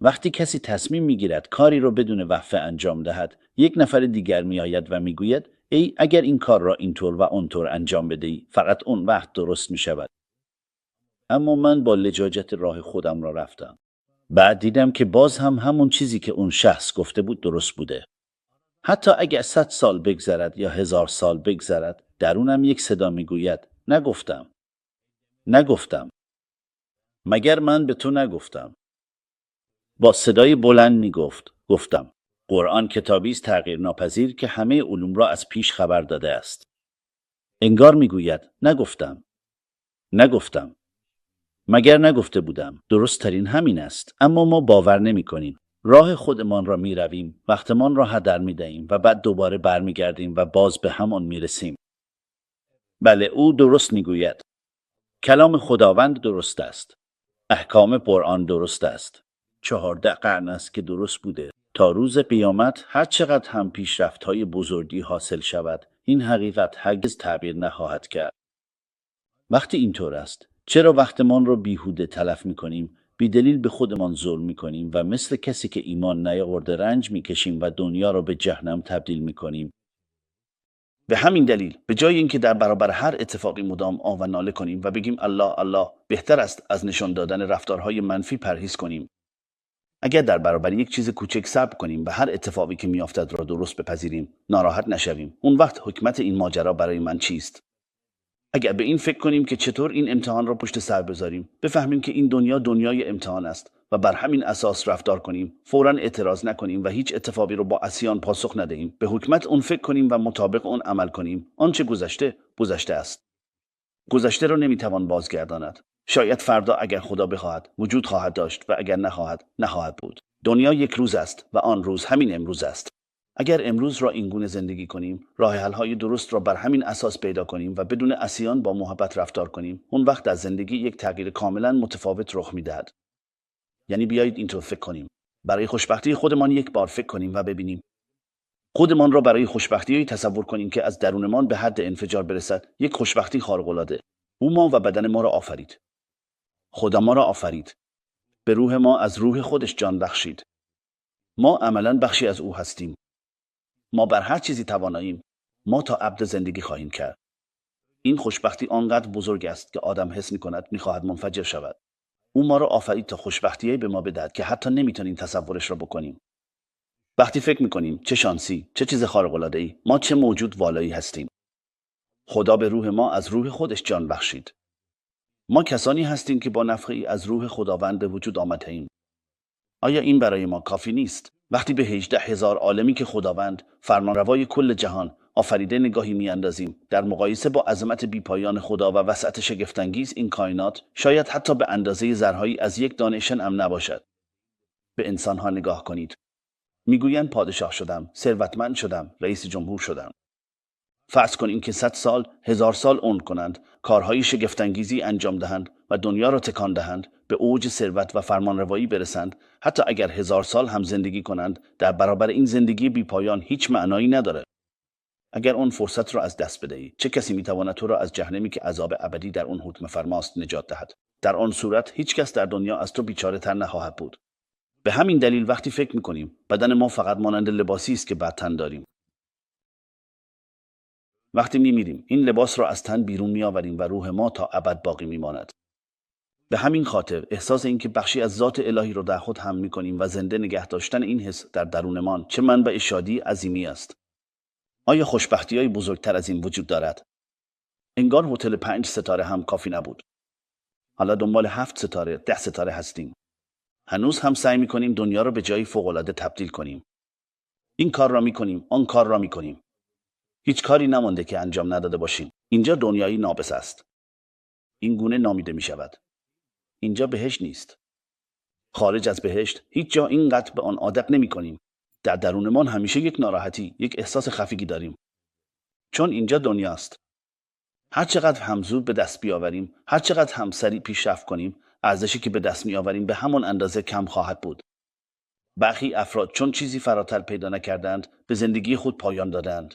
S2: وقتی کسی تصمیم میگیرد کاری را بدون وقفه انجام دهد، یک نفر دیگر میآید و میگوید ای اگر این کار را اینطور و آنطور انجام بدهی، فقط اون وقت درست می شود. اما من با لجاجت راه خودم را رفتم. بعد دیدم که باز هم همون چیزی که اون شخص گفته بود درست بوده. حتی اگر 100 سال بگذرد یا 1000 سال بگذرد، درونم یک صدا میگوید نگفتم. مگر من به تو نگفتم؟ با صدای بلند گفتم. قرآن کتابی است تغییر ناپذیر که همه علوم را از پیش خبر داده است. انگار میگوید نگفتم. مگر نگفته بودم؟ درست ترین همین است، اما ما باور نمی کنیم. راه خودمان را می رویم، وقتمان را هدر می دهیم و بعد دوباره برمیگردیم و باز به همان می رسیم. بله، او درست می گوید. کلام خداوند درست است. احکام قرآن درست است. 14 قرن است که درست بوده. تا روز قیامت هر چقدر هم پیشرفت‌های بزرگی حاصل شود، این حقیقت هرگز تعبیر نخواهد کرد. وقتی اینطور است، چرا وقتمان را بیهوده تلف می کنیم؟ بی دلیل به خودمان ظلم می کنیم و مثل کسی که ایمان نیاورده رنج می کشیم و دنیا را به جهنم تبدیل می کنیم. به همین دلیل به جای اینکه در برابر هر اتفاقی مدام آه و ناله کنیم و بگیم الله، بهتر است از نشان دادن رفتارهای منفی پرهیز کنیم. اگر در برابر یک چیز کوچک صبر کنیم و هر اتفاقی که میافتد را درست بپذیریم، ناراحت نشویم، اون وقت حکمت این ماجرا برای من چیست؟ اگر به این فکر کنیم که چطور این امتحان را پشت سر بذاریم، بفهمیم که این دنیا دنیای امتحان است و بر همین اساس رفتار کنیم، فوراً اعتراض نکنیم و هیچ اتفاقی رو با عصیان پاسخ ندهیم، به حکمت اون فکر کنیم و مطابق اون عمل کنیم، آنچه گذشته است. گذشته رو نمیتوان بازگرداند. شاید فردا اگر خدا بخواهد وجود خواهد داشت و اگر نخواهد بود. دنیا یک روز است و آن روز همین امروز است. اگر امروز را اینگونه زندگی کنیم، راه حل‌های درست را بر همین اساس پیدا کنیم و بدون عصیان با محبت رفتار کنیم، اون وقت در زندگی یک تغییر کاملا متفاوت رخ میدهد. یعنی بیایید اینطور فکر کنیم. برای خوشبختی خودمان یک بار فکر کنیم و ببینیم. خودمان را برای خوشبختی تصور کنیم که از درونمان به حد انفجار برسد، یک خوشبختی خارق‌العاده. او ما و بدن ما را آفرید. خدا ما را آفرید. به روح ما از روح خودش جان بخشید. ما عملاً بخشی از او هستیم. ما بر هر چیزی تواناییم. ما تا ابد زندگی خواهیم کرد. این خوشبختی آنقدر بزرگ است که آدم حس می‌کند می‌خواهد منفجر شود. او ما را آفرید تا خوشبختی‌ای به ما بدهد که حتی نمی‌تونیم تصورش را بکنیم. وقتی فکر می‌کنیم چه شانسی، چه چیز خارق‌العاده‌ای، ما چه موجود والایی هستیم. خدا به روح ما از روح خودش جان بخشید. ما کسانی هستیم که با نفخه‌ای از روح خداوند به وجود آمده‌ایم. آیا این برای ما کافی نیست؟ وقتی به 18,000 عالمی که خداوند فرمانروای کل جهان آفریده نگاهی میاندازیم، در مقایسه با عظمت بیپایان خدا و وسعت شگفت‌انگیز این کائنات، شاید حتی به اندازه ذرهایی از یک دانه شن نباشد. به انسان‌ها نگاه کنید. میگویند پادشاه شدم، ثروتمند شدم، رئیس جمهور شدم. فرض کنیم که 100 سال، 1000 سال عمر کنند، کارهای شگفت‌انگیزی انجام دهند و دنیا را تکان دهند، به اوج ثروت و فرمانروایی برسند، حتی اگر 1000 سال هم زندگی کنند، در برابر این زندگی بی‌پایان هیچ معنایی نداره. اگر آن فرصت را از دست بدهی، چه کسی میتواند تو را از جهنمی که عذاب ابدی در آن حکم فرماست نجات دهد؟ در آن صورت هیچ کس در دنیا از تو بیچاره تر نخواهد بود. به همین دلیل وقتی فکر میکنیم بدن ما فقط مانند لباسی است که بر تن داریم، وقتی میمیریم این لباس را از تن بیرون میآوریم و روح ما تا ابد باقی میماند. به همین خاطر احساس اینکه بخشی از ذات الهی را در خود حمل میکنیم و زنده نگه داشتن این حس در درونمان چه منبع شادی عظیمی است. آیا خوشبختی‌های بزرگتر از این وجود دارد؟ انگار هتل 5 ستاره هم کافی نبود. حالا دنبال 7 ستاره، 10 ستاره هستیم. هنوز هم سعی می‌کنیم دنیا را به جایی فوق‌العاده تبدیل کنیم. این کار را می‌کنیم، آن کار را می‌کنیم. هیچ کاری نمانده که انجام نداده باشیم. اینجا دنیایی ناقص است. این گونه نامیده می‌شود. اینجا بهشت نیست. خارج از بهشت هیچ جا اینقدر به آن عادت نمی‌کنیم. در درونمان همیشه یک ناراحتی، یک احساس خفگی داریم. چون اینجا دنیاست. هر چقدر هم زود به دست بیاوریم، هر چقدر هم سریع پیشرفت کنیم، ارزشی که به دست میآوریم به همان اندازه کم خواهد بود. برخی افراد چون چیزی فراتر پیدا نکردند، به زندگی خود پایان دادند.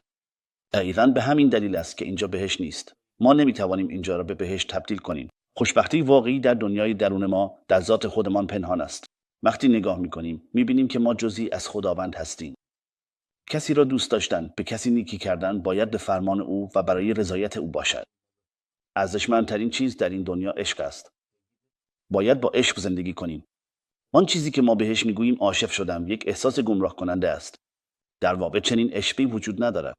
S2: دقیقاً به همین دلیل است که اینجا بهشت نیست. ما نمیتوانیم اینجا را به بهشت تبدیل کنیم. خوشبختی واقعی در دنیای درون ما، در ذات خودمان پنهان است. وقتی نگاه میکنیم، میبینیم که ما جزئی از خداوند هستیم. کسی را دوست داشتن، به کسی نیکی کردن باید به فرمان او و برای رضایت او باشد. ارزشمندترین چیز در این دنیا عشق است. باید با عشق زندگی کنیم. آن چیزی که ما بهش میگوییم عاشق شدم یک احساس گمراه کننده است. در واقع چنین عشقی وجود ندارد.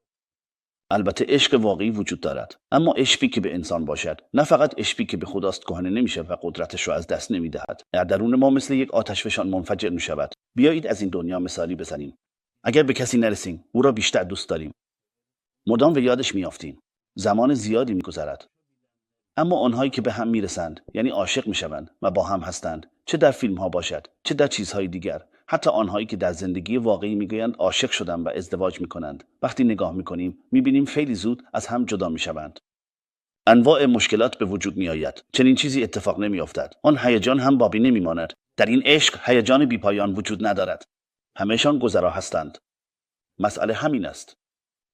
S2: البته عشق واقعی وجود دارد، اما عشقی که به انسان باشد، نه فقط عشقی که به خداست کهنه نمیشه و قدرتش را از دست نمیدهد. در درون ما مثل یک آتشفشان منفجر میشود. بیایید از این دنیا مثالی بزنیم. اگر به کسی نرسیم، او را بیشتر دوست داریم. مدام به یادش میافتیم. زمان زیادی میگذرد. اما آنهایی که به هم میرسند، یعنی عاشق میشوند و با هم هستند، چه در فیلم ها باشد، چه در چیزهای دیگر، حتی آنهایی که در زندگی واقعی میگویند عاشق شدند و ازدواج میکنند، وقتی نگاه میکنیم میبینیم خیلی زود از هم جدا میشوند. انواع مشکلات به وجود میآید. چنین چیزی اتفاق نمیافتد. آن هیجان هم باقی نمیماند. در این عشق هیجان بی‌پایان وجود ندارد. همه‌شان گذرا هستند. مسئله همین است.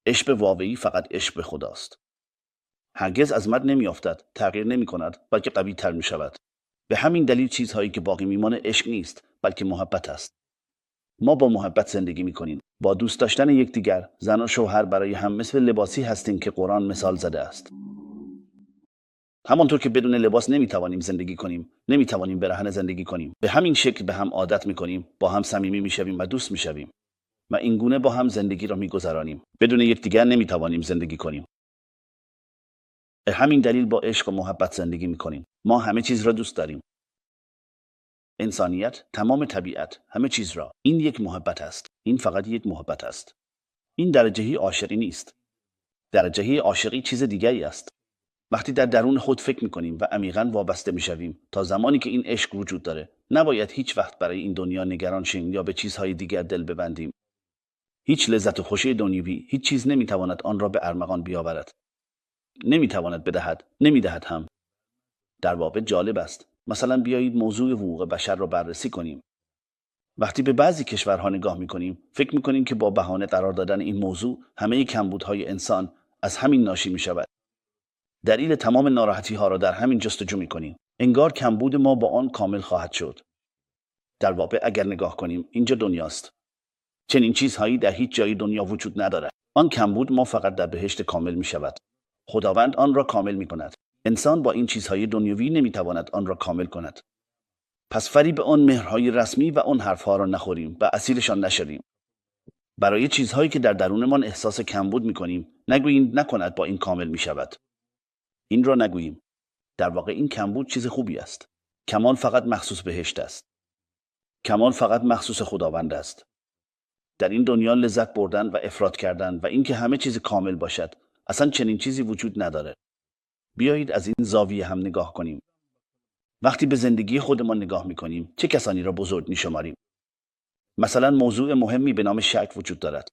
S2: عشق واقعی فقط عشق به خداست. هرگز از مد نمیافتد، تغییر نمی‌کند، بلکه قوی‌تر می‌شود. به همین دلیل چیزهایی که باقی میمانه عشق نیست، بلکه محبت است. ما با محبت زندگی می‌کنیم. با دوست داشتن یکدیگر، زن و شوهر برای هم مثل لباسی هستیم که قرآن مثال زده است. همانطور که بدون لباس نمی‌توانیم زندگی کنیم، نمی‌توانیم برهنه زندگی کنیم. به همین شکل به هم عادت می‌کنیم، با هم صمیمی می‌شویم و دوست می‌شویم. و این گونه با هم زندگی را می‌گذرانیم. بدون یکدیگر نمی‌توانیم زندگی کنیم. به همین دلیل با عشق و محبت زندگی می‌کنیم. ما همه چیز را دوست داریم. انسانیت، تمام طبیعت، همه چیز را. این یک محبت است. این فقط یک محبت است. این درجه‌ای عاشقی نیست. درجه‌ای عاشقی چیز دیگری است. وقتی در درون خود فکر می‌کنیم و عمیقاً وابسته می‌شویم، تا زمانی که این عشق وجود داره، نباید هیچ وقت برای این دنیا نگران شیم یا به چیزهای دیگر دل ببندیم. هیچ لذت و خوشی دنیوی، هیچ چیز نمی‌تواند آن را به ارمغان بیاورد. نمی‌تواند بدهد، نمی‌دهد هم. در واقع جالب است. مثلا بیایید موضوع حقوق بشر را بررسی کنیم. وقتی به بعضی کشورها نگاه می‌کنیم، فکر می‌کنیم که با بهانه قرار دادن این موضوع همه کمبودهای انسان از همین ناشی می‌شود. دلیل تمام ناراحتی‌ها را در همین جستجو می‌کنیم. انگار کمبود ما با آن کامل خواهد شد. در واقع اگر نگاه کنیم، اینجا دنیاست. چنین چیزهایی در هیچ جای دنیا وجود ندارد. آن کمبود ما فقط در بهشت کامل می‌شود. خداوند آن را کامل می‌کند. انسان با این چیزهای دنیوی نمی‌تواند آن را کامل کند. پس فریب آن مهرهای رسمی و آن حرفها را نخوریم و اسیرشان نشویم. برای چیزهایی که در درونمان احساس کمبود می‌کنیم، نگوییم نکند با این کامل می‌شود. این را نگوییم. در واقع این کمبود چیز خوبی است. کمال فقط مخصوص بهشت است. کمال فقط مخصوص خداوند است. در این دنیا لذت بردن و افراط کردن و اینکه همه چیز کامل باشد، اصلا چنین چیزی وجود نداره. بیایید از این زاویه هم نگاه کنیم. وقتی به زندگی خودمان نگاه می‌کنیم، چه کسانی را بزرگ می‌شماریم؟ مثلا موضوع مهمی به نام شک وجود دارد.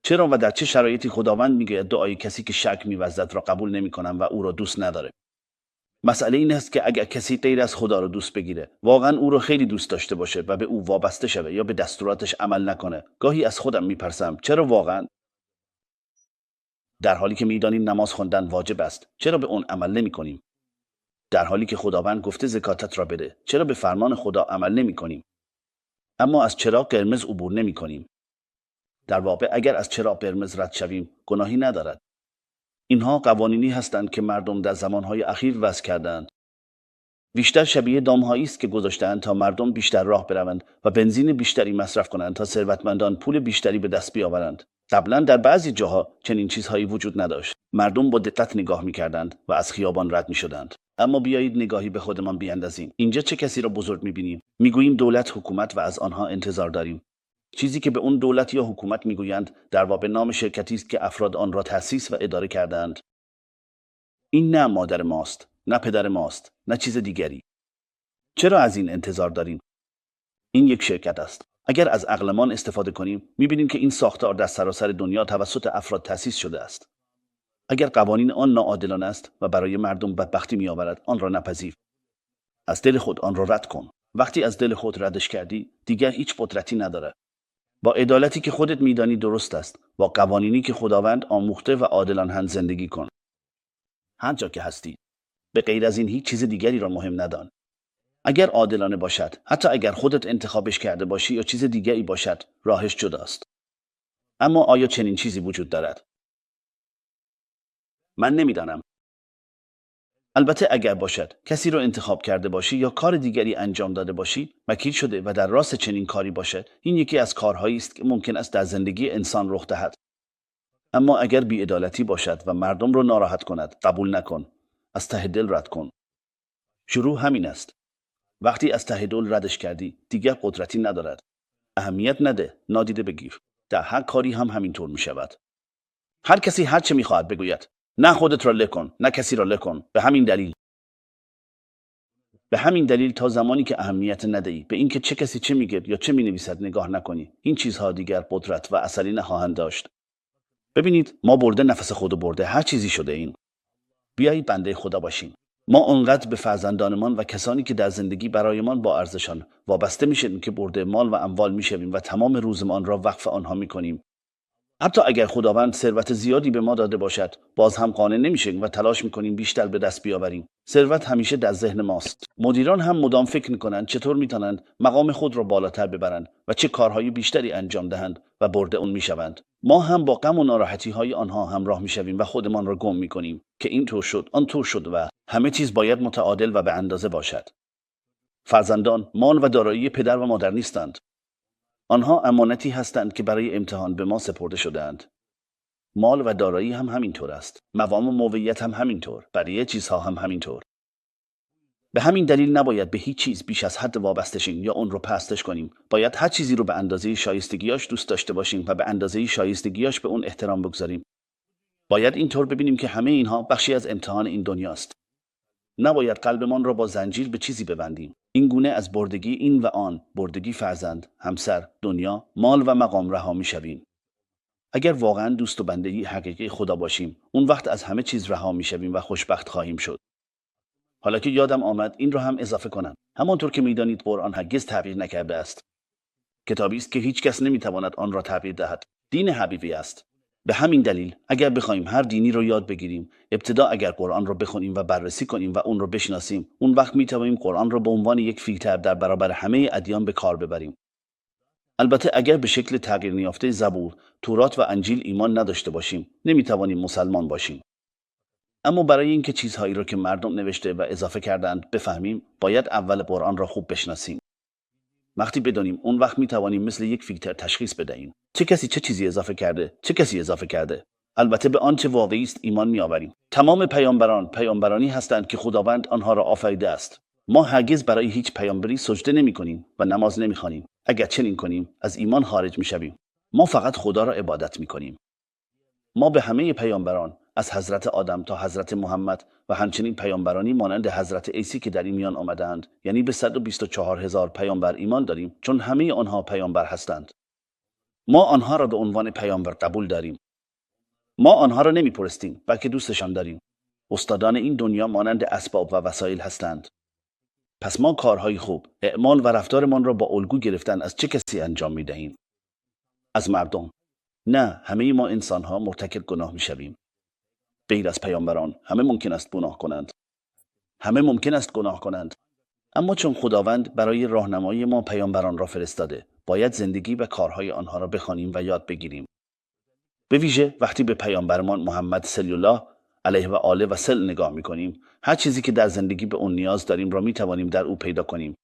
S2: چرا و در چه شرایطی خداوند میگوید دعای کسی که شک می‌ورزد را قبول نمی‌کنم و او را دوست نداره؟ مسئله این است که اگر کسی غیر از خدا را دوست بگیره، واقعا او را خیلی دوست داشته باشه و به او وابسته شوه یا به دستوراتش عمل نکنه، گاهی از خودم میپرسم چرا واقعا در حالی که می‌دانیم نماز خواندن واجب است، چرا به اون عمل نمی‌کنیم؟ در حالی که خداوند گفته زکاتت را بده، چرا به فرمان خدا عمل نمی‌کنیم؟ اما از چراغ قرمز عبور نمی‌کنیم. در واقع اگر از چراغ قرمز رد شویم، گناهی ندارد. اینها قوانینی هستند که مردم در زمانهای اخیر وضع کردند. بیشتر شبیه دام‌هایی است که گذاشته‌اند تا مردم بیشتر راه بروند و بنزین بیشتری مصرف کنند تا ثروتمندان پول بیشتری به دست بیاورند. قبلا در بعضی جاها چنین چیزهایی وجود نداشت. مردم با دقت نگاه می‌کردند و از خیابان رد می‌شدند. اما بیایید نگاهی به خودمان بیاندازیم. اینجا چه کسی را بزرگ می‌بینیم؟ می‌گوییم دولت، حکومت و از آنها انتظار داریم. چیزی که به اون دولت یا حکومت می‌گویند در واقع نام شرکتی است که افراد آن را تأسیس و اداره کردند. این نه مادر ماست، نه پدر ماست، نه چیز دیگری. چرا از این انتظار داریم؟ این یک شرکت است. اگر از عقلمان استفاده کنیم، می‌بینیم که این ساختار در سراسر دنیا توسط افراد تأسیس شده است. اگر قوانین آن ناعادلانه است و برای مردم بدبختی می‌آورد، آن را نپذیر. از دل خود آن را رد کن. وقتی از دل خود ردش کردی، دیگر هیچ قدرتی ندارد. با عدالتی که خودت می‌دانی درست است، با قوانینی که خداوند آموخته و عادلانه زندگی کن. هر جا که هستی، به غیر از این هیچ چیز دیگری را مهم ندان. اگر عادلانه باشد، حتی اگر خودت انتخابش کرده باشی یا چیز دیگری باشد، راهش جداست. اما آیا چنین چیزی وجود دارد؟ من نمیدانم. البته اگر باشد، کسی را انتخاب کرده باشی یا کار دیگری انجام داده باشی، وکیل شده و در راست چنین کاری باشد، این یکی از کارهایی است که ممکن است در زندگی انسان رخ دهد. اما اگر بی‌عدالتی باشد و مردم را ناراحت کند، قبول نکن. از ته دل رد کن. شروع همین است. وقتی از ته دل ردش کردی، دیگر قدرتی ندارد. اهمیت نده، نادیده بگیر. در هر کاری هم همینطور می شود. هر کسی هر چه می خواهد بگوید. نه خودت را لکن، نه کسی را لکن. به همین دلیل تا زمانی که اهمیت ندهی به اینکه چه کسی چه میگه یا چه مینویسد نگاه نکنی، این چیزها دیگر قدرت و اثری نخواهند داشت. ببینید، ما برده نفس خود برده هر چیزی شده ایم. بیایید بنده خدا باشیم. ما آنقدر به فرزندانمان و کسانی که در زندگی برایمان با ارزشان وابسته میشیم که برده مال و اموال میشویم و تمام روزمان را وقف آنها میکنیم. حتی اگر خداوند ثروت زیادی به ما داده باشد، باز هم قانع نمیشیم و تلاش میکنیم بیشتر به دست بیاوریم. ثروت همیشه در ذهن ماست. مدیران هم مدام فکر میکنند چطور میتونند مقام خود را بالاتر ببرند و چه کارهای بیشتری انجام دهند و برده اون میشوند. ما هم با غم و ناراحتی های آنها همراه میشویم و خودمان را گم میکنیم که این طور شد، آن طور شد و همه چیز باید متعادل و به اندازه باشد. فرزندان مال و دارایی پدر و مادر نیستند. آنها امانتی هستند که برای امتحان به ما سپرده شده‌اند. مال و دارایی هم همینطور است. مقام و موقعیت هم همینطور. بقیه چیزها هم همینطور. به همین دلیل نباید به هیچ چیز بیش از حد وابسته شیم یا اون رو پستش کنیم. باید هر چیزی رو به اندازه شایستگیاش دوست داشته باشیم و به اندازه شایستگیاش به اون احترام بگذاریم. باید اینطور ببینیم که همه اینها بخشی از امتحان این دنیاست. نباید قلبمان را با زنجیر به چیزی ببندیم. این گونه از بردگی این و آن، بردگی فرزند، همسر، دنیا، مال و مقام رها می‌شویم. اگر واقعا دوست و بندگی حقیقی خدا باشیم، اون وقت از همه چیز رها می‌شویم و خوشبخت خواهیم شد. حالا که یادم آمد این را هم اضافه کنم. همانطور که می‌دانید قرآن هرگز تغییر نکرده است. کتابی است که هیچ کس نمی‌تواند آن را تغییر دهد. دین حقیقی است. به همین دلیل اگر بخوایم هر دینی رو یاد بگیریم، ابتدا اگر قرآن رو بخونیم و بررسی کنیم و اون رو بشناسیم، اون وقت می‌توانیم قرآن رو به عنوان یک فیلتر در برابر همه ادیان به کار ببریم. البته اگر به شکل تغییر نیافته زبور، تورات و انجیل ایمان نداشته باشیم، نمی‌توانیم مسلمان باشیم. اما برای اینکه چیزهایی رو که مردم نوشته و اضافه کردند بفهمیم، باید اول قرآن را خوب بشناسیم. وقتی بدانیم، اون وقت می‌توانیم مثل یک فیلتر تشخیص بدهیم. چه کسی چه چیزی اضافه کرده؟ چه کسی اضافه کرده؟ البته به آنچه واقعی است ایمان می‌آوریم. تمام پیامبران پیامبرانی هستند که خداوند آنها را آفریده است. ما هرگز برای هیچ پیامبری سجده نمی‌کنیم و نماز نمی‌خوانیم. اگر چنین کنیم، از ایمان خارج می‌شویم. ما فقط خدا را عبادت می‌کنیم. ما به همه پیامبران از حضرت آدم تا حضرت محمد و همچنین پیامبرانی مانند حضرت عیسی که در این میان آمدند، یعنی به 124,000 پیامبر ایمان داریم، چون همه آنها پیامبر هستند. ما آنها را به عنوان پیامبر قبول داریم. ما آنها را نمی‌پرستیم، بلکه دوستشان داریم. استادان این دنیا مانند اسباب و وسایل هستند. پس ما کارهای خوب، اعمال و رفتارمان را با الگو گرفتن از چه کسی انجام می‌دهیم؟ از مردم. نه، همه ما انسان‌ها مرتکب گناه می‌شویم. غیر از پیامبران همه ممکن است گناه کنند. همه ممکن است گناه کنند. اما چون خداوند برای راهنمایی ما پیامبران را فرستاده، باید زندگی و کارهای آنها را بخوانیم و یاد بگیریم. به ویژه وقتی به پیامبرمان محمد صلی الله علیه و آله و سلم نگاه می‌کنیم، هر چیزی که در زندگی به اون نیاز داریم را می‌توانیم در او پیدا کنیم.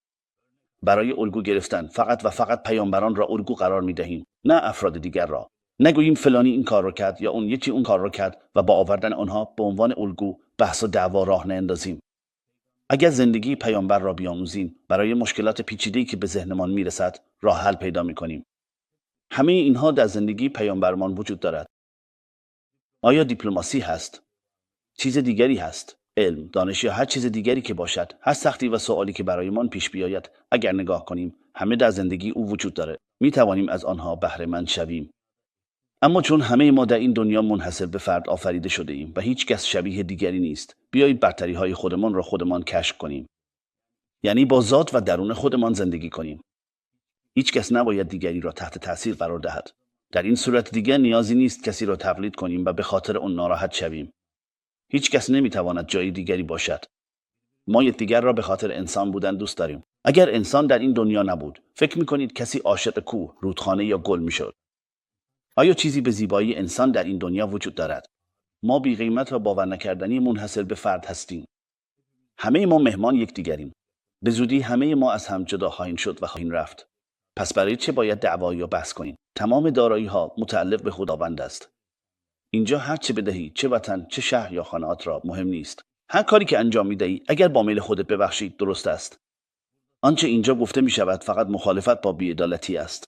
S2: برای الگو گرفتن فقط و فقط پیامبران را الگو قرار می‌دهیم، نه افراد دیگر را. نگوییم فلانی این کار را کرد یا اون یکی اون کار را کرد و با آوردن آنها به عنوان الگو بحث و دعوا راه ناندازیم. اگر زندگی پیامبر را بیاموزیم، برای مشکلات پیچیده‌ای که به ذهنمان میرسد راه حل پیدا می‌کنیم. همه اینها در زندگی پیامبرمان وجود دارد. آیا دیپلماسی هست؟ چیز دیگری هست؟ علم، دانش یا هر چیز دیگری که باشد، هر سختی و سوالی که برایمان پیش بیاید، اگر نگاه کنیم، همه در زندگی او وجود داره. می‌توانیم از آنها بهره مند شویم. اما چون همه ما در این دنیا منحصر به فرد آفریده شده ایم و هیچ کس شبیه دیگری نیست، بیایید برتری‌های خودمان را خودمان کشف کنیم. یعنی با ذات و درون خودمان زندگی کنیم. هیچ کس نباید دیگری را تحت تاثیر قرار دهد. در این صورت دیگر نیازی نیست کسی را تقلید کنیم و به خاطر اون ناراحت شویم. هیچ کس نمیتواند جای دیگری باشد. ما یکدیگر را به خاطر انسان بودن دوست داریم. اگر انسان در این دنیا نبود، فکر می‌کنید کسی عاشق کوه، رودخانه یا گل میشد؟ آیا چیزی به زیبایی انسان در این دنیا وجود دارد؟ ما بی قیمت و باور نکردنی منحصر به فرد هستیم. همه ما مهمان یکدیگریم. به زودی همه ما از هم جدا خواهیم شد و خواهیم رفت. پس برای چه باید دعوا یا بحث کنیم؟ تمام دارایی‌ها متعلق به خداوند است. اینجا هر چه بدهی، چه وطن، چه شهر یا خانه‌ات را مهم نیست. هر کاری که انجام می‌دهی، اگر با میل خودت ببخشید، درست است. آنچه اینجا گفته می‌شود فقط مخالفت با بی‌عدالتی است.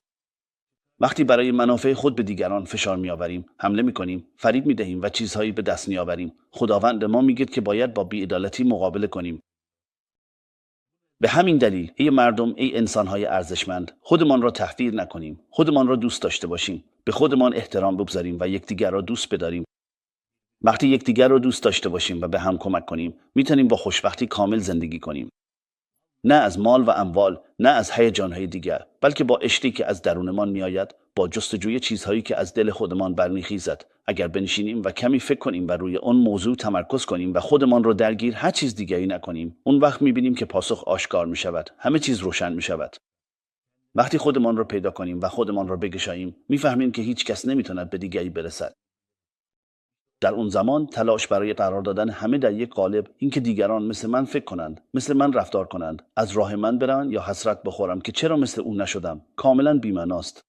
S2: وقتی برای منافع خود به دیگران فشار می‌آوریم، حمله می‌کنیم، فریب می‌دهیم و چیزهایی به دست می‌آوریم، خداوند ما میگه که باید با بی‌عدالتی مقابله کنیم. به همین دلیل ای مردم، ای انسان‌های ارزشمند، خودمان را تحقیر نکنیم، خودمان را دوست داشته باشیم، به خودمان احترام بگذاریم و یکدیگر را دوست بداریم. وقتی یکدیگر را دوست داشته باشیم و به هم کمک کنیم، میتونیم با خوشبختی کامل زندگی کنیم. نه از مال و اموال، نه از هیجان‌های دیگر، بلکه با عشقی که از درونمان میآید، با جستجوی چیزهایی که از دل خودمان برمیخیزد. اگر بنشینیم و کمی فکر کنیم و روی اون موضوع تمرکز کنیم و خودمان رو درگیر هر چیز دیگری نکنیم، اون وقت میبینیم که پاسخ آشکار میشود، همه چیز روشن میشود. وقتی خودمان رو پیدا کنیم و خودمان رو بگشاییم، میفهمیم که هیچ کس نمیتواند به دیگری برسد. در اون زمان تلاش برای قرار دادن همه در یک قالب، اینکه دیگران مثل من فکر کنند، مثل من رفتار کنند، از راه من برن یا حسرت بخورم که چرا مثل اون نشدم، کاملا بی‌معناست.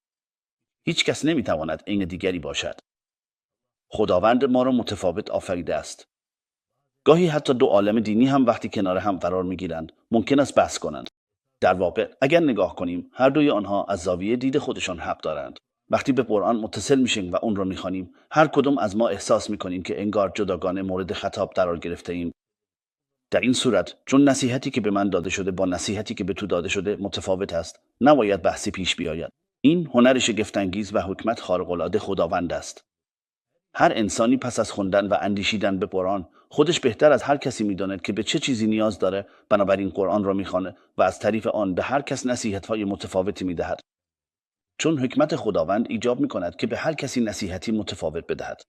S2: هیچ کس نمیتواند عین دیگری باشد. خداوند ما را متفاوت آفریده است. گاهی حتی دو عالم دینی هم وقتی کنار هم قرار میگیرند، ممکن است بحث کنند. در واقع اگر نگاه کنیم، هر دوی آنها از زاویه دید خودشان حق دارند. وقتی به قرآن متصل میشیم و اون رو میخوانیم، هر کدوم از ما احساس میکنیم که انگار جداگانه مورد خطاب قرار گرفته ایم. در این صورت، چون نصیحتی که به من داده شده با نصیحتی که به تو داده شده متفاوت است، نباید بحثی پیش بیاید. این هنر شگفت‌انگیز و حکمت خارق‌العاده خداوند است. هر انسانی پس از خوندن و اندیشیدن به قرآن، خودش بهتر از هر کسی میداند که به چه چیزی نیاز داره، بنابراین قرآن را میخوانه و از طریق آن به هر کس نصیحت‌های متفاوتی میدهد. چون حکمت خداوند ایجاب میکند که به هر کسی نصیحتی متفاوت بدهد.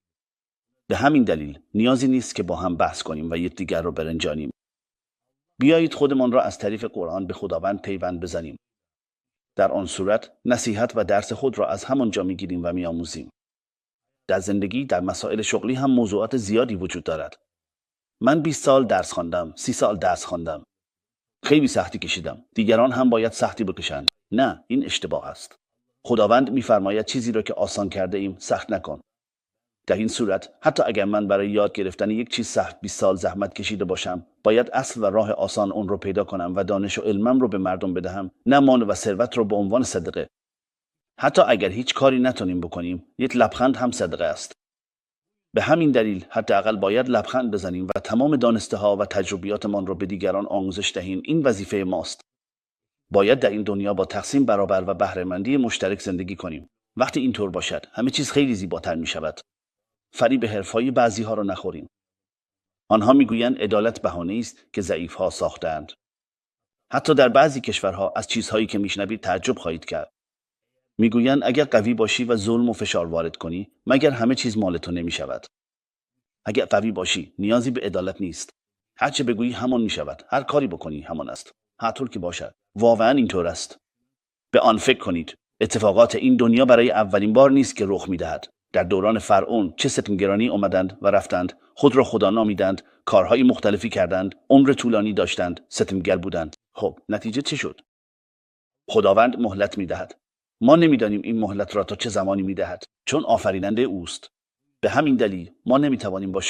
S2: به همین دلیل نیازی نیست که با هم بحث کنیم و یکدیگر را برنجانیم. بیایید خودمان را از طریق قرآن به خداوند پیوند بزنیم. در آن صورت نصیحت و درس خود را از همانجا میگیریم و میآموزیم. در زندگی، در مسائل شغلی هم موضوعات زیادی وجود دارد. من 20 سال درس خواندم، 30 سال درس خواندم. خیلی سختی کشیدم. دیگران هم باید سختی بکشند. نه، این اشتباه است. خداوند می‌فرماید چیزی را که آسان کرده ایم سخت نکن. در این صورت حتی اگر من برای یاد گرفتن یک چیز سخت 20 سال زحمت کشیده باشم، باید اصل و راه آسان اون رو پیدا کنم و دانش و علمم رو به مردم بدهم، نه مال و ثروت رو به عنوان صدقه. حتی اگر هیچ کاری نتونیم بکنیم، یک لبخند هم صدقه است. به همین دلیل حداقل باید لبخند بزنیم و تمام دانسته‌ها و تجربیاتمان رو به دیگران آموزش دهیم. این وظیفه ماست. باید در این دنیا با تقسیم برابر و بهره‌مندی مشترک زندگی کنیم. وقتی اینطور باشد، همه چیز خیلی زیباتر می‌شود. فریب حرفه‌ای بعضی‌ها را نخوریم. آنها می‌گویند عدالت بهانه‌ای است که ضعیف‌ها ساخته‌اند. حتی در بعضی کشورها از چیزهایی که میشنوید تعجب خواهید کرد. میگویند اگر قوی باشی و ظلم و فشار وارد کنی، مگر همه چیز مال تو نمیشود. اگر قوی باشی نیازی به عدالت نیست. هر چه بگویی همان می شود. هر کاری بکنی همان است. هر طور که باشد. واقعا اینطور است. به آن فکر کنید. اتفاقات این دنیا برای اولین بار نیست که رخ می‌دهد. در دوران فرعون چه ستمگرانی آمدند و رفتند، خود را خدا نامیدند، کارهای مختلفی کردند، عمر طولانی داشتند، ستمگر بودند. خب نتیجه چه شد؟ خداوند مهلت می‌دهد. ما نمی‌دانیم این مهلت را تا چه زمانی می‌دهد، چون آفریننده اوست. به همین دلیل ما نمی‌توانیم با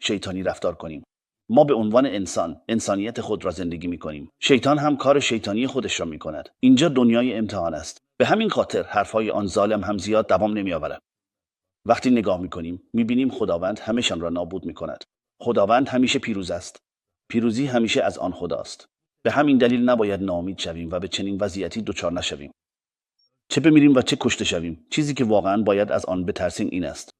S2: شیطانی رفتار کنیم. ما به عنوان انسانیت خود را زندگی می‌کنیم. شیطان هم کار شیطانی خودش را می‌کند. اینجا دنیای امتحان است. به همین خاطر حرفهای آن ظالم هم زیاد دوام نمی‌آورد. وقتی نگاه می‌کنیم می‌بینیم خداوند همه‌شان را نابود می‌کند. خداوند همیشه پیروز است. پیروزی همیشه از آن خداست. به همین دلیل نباید ناامید شویم و به چنین وضعیتی دچار نشویم. چه بمیریم و چه کشته شویم، چیزی که واقعاً باید از آن بترسیم این است: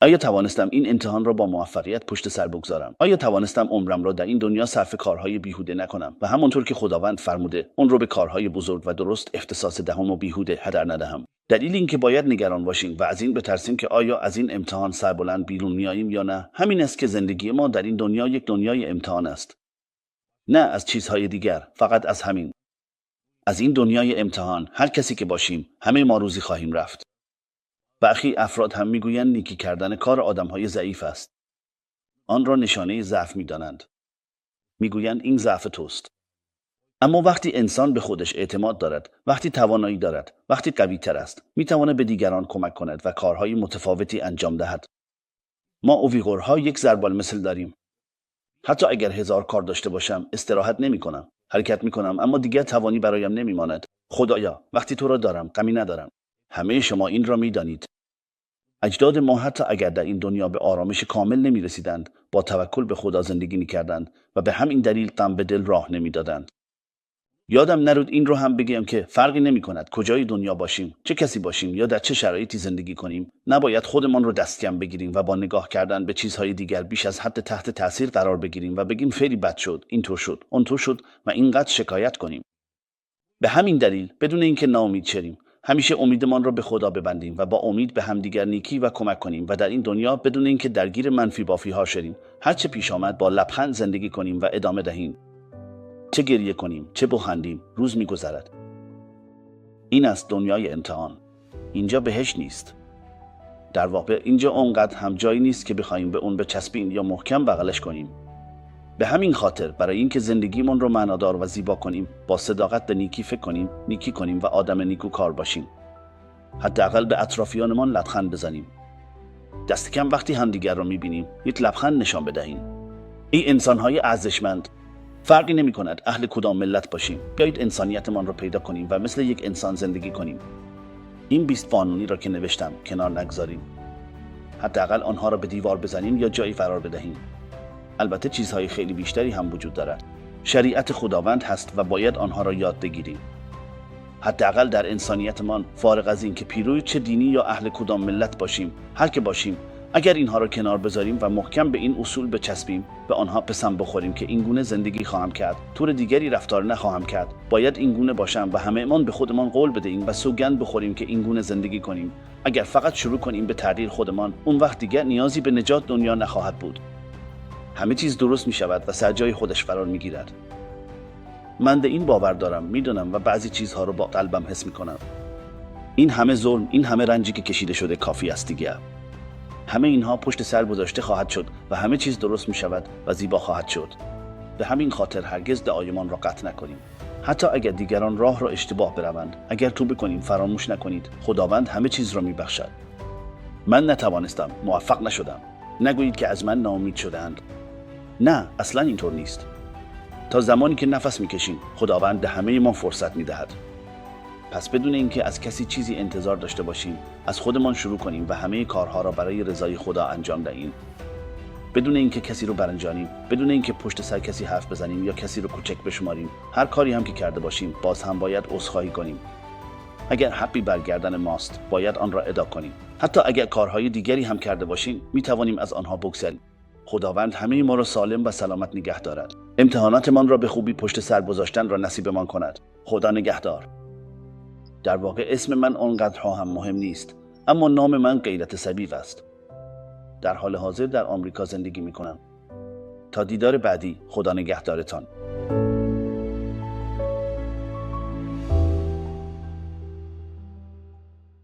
S2: آیا توانستم این امتحان را با موفقیت پشت سر بگذارم؟ آیا توانستم عمرم را در این دنیا صرف کارهای بیهوده نکنم و همانطور که خداوند فرموده اون رو به کارهای بزرگ و درست اختصاص دهم و بیهوده هدر ندهم؟ دلیل این که باید نگران باشیم و از این بترسیم که آیا از این امتحان سربلند بیرون میاییم یا نه، همین است که زندگی ما در این دنیا یک دنیای امتحان است. نه از چیزهای دیگر، فقط از همین. از این دنیای امتحان هر کسی که باشیم همه ما روزی خواهیم رفت. برخی افراد هم میگویند نیکی کردن کار آدمهای ضعیف است. آن را نشانه ضعف میدانند. میگویند این ضعف توست. اما وقتی انسان به خودش اعتماد دارد، وقتی توانایی دارد، وقتی قوی تر است، میتواند به دیگران کمک کند و کارهای متفاوتی انجام دهد. ما اویغورها یک ضرب المثل داریم. حتی اگر 1000 کار داشته باشم استراحت نمی کنم. حرکت می کنم اما دیگر توانی برایم نمی ماند. خدایا وقتی تو را دارم غمی ندارم. همه شما این را می دانید. اجداد ما حتی اگر در این دنیا به آرامش کامل نمی رسیدند، با توکل به خدا زندگی می کردند و به همین دلیل غم به دل راه نمی دادند. یادم نرود این رو هم بگم که فرقی نمی کند کجای دنیا باشیم، چه کسی باشیم یا در چه شرایطی زندگی کنیم، نباید خودمان رو دستکم بگیریم و با نگاه کردن به چیزهای دیگر بیش از حد تحت تاثیر قرار بگیریم و بگیم خیلی بد شد، اینطور شد، اونطور شد و اینقدر شکایت کنیم. به همین دلیل بدون اینکه ناامید شویم، همیشه امیدمان را به خدا ببندیم و با امید به همدیگر نیکی و کمک کنیم و در این دنیا بدون اینکه درگیر منفی بافی ها شویم، هر چه پیش آمد با لبخند زندگی کنیم و ادامه دهیم. چه گریه کنیم، چه بخندیم، روز می‌گذرد. این است دنیای امتحان. اینجا بهشت نیست. در واقع اینجا اونقدر هم جایی نیست که بخوایم به اون بچسبیم یا محکم بغلش کنیم. به همین خاطر برای اینکه زندگیمون رو معنادار و زیبا کنیم، با صداقت به نیکی فکر کنیم، نیکی کنیم و آدم نیکوکار باشیم. حداقل به اطرافیانمان لبخند بزنیم. دست کم وقتی همدیگر رو می‌بینیم، یک لبخند نشان بدهیم. این انسان‌های ارزشمند، فرقی نمی کند اهل کدام ملت باشیم، بیایید انسانیتمان را پیدا کنیم و مثل یک انسان زندگی کنیم. این 20 قانونی را که نوشتم کنار نگذاریم. حداقل آنها را به دیوار بزنیم یا جایی قرار بدهیم. البته چیزهای خیلی بیشتری هم وجود دارد. شریعت خداوند هست و باید آنها را یاد بگیریم. حداقل در انسانیتمان، فارغ از این که پیروی چه دینی یا اهل کدام ملت باشیم، هر که باشیم، اگر اینها را کنار بذاریم و محکم به این اصول بچسبیم، به آنها پسند بخوریم که این گونه زندگی خواهم کرد، طور دیگری رفتار نخواهم کرد، باید این گونه باشم و همه‌مان به خودمان قول بدهیم و سوگند بخوریم که این گونه زندگی کنیم. اگر فقط شروع کنیم به تغییر خودمان، اون وقت دیگر نیازی به نجات دنیا نخواهد بود. همه چیز درست می شود و سر جای خودش قرار می گیرد. من به این باور دارم، میدونم و بعضی چیزها رو با قلبم حس می کنم. این همه ظلم، این همه رنجی که کشیده شده کافی است دیگه. همه اینها پشت سر گذاشته خواهد شد و همه چیز درست می شود و زیبا خواهد شد. به همین خاطر هرگز دعایمان را قطع نکنیم. حتی اگر دیگران راه را اشتباه بروند، اگر توبه کنیم فراموش نکنید، خداوند همه چیز را می بخشد. من نتوانستم، موفق نشدم. نگویید که از من ناامید شدند. نه، اصلا اینطور نیست. تا زمانی که نفس میکشیم، خداوند به همه ما فرصت میدهد. پس بدون اینکه از کسی چیزی انتظار داشته باشیم، از خودمان شروع کنیم و همه کارها را برای رضای خدا انجام دهیم. بدون اینکه کسی رو برنجانیم، بدون اینکه پشت سر کسی حرف بزنیم یا کسی رو کوچک بشماریم. هر کاری هم که کرده باشیم، باز هم باید عذرخواهی کنیم. اگر حقی برگردن ماست، باید آن را ادا کنیم. حتی اگر کارهای دیگری هم کرده باشیم، میتوانیم از آنها بگذریم. خداوند همه ما را سالم و سلامت نگه دارد. امتحاناتمان را به خوبی پشت سر گذاشتن را نصیبمان کند. خدا نگهدار. در واقع اسم من آنقدرها هم مهم نیست، اما نام من غیرت سبیق است. در حال حاضر در آمریکا زندگی میکنند. تا دیدار بعدی، خدا نگهدارتان.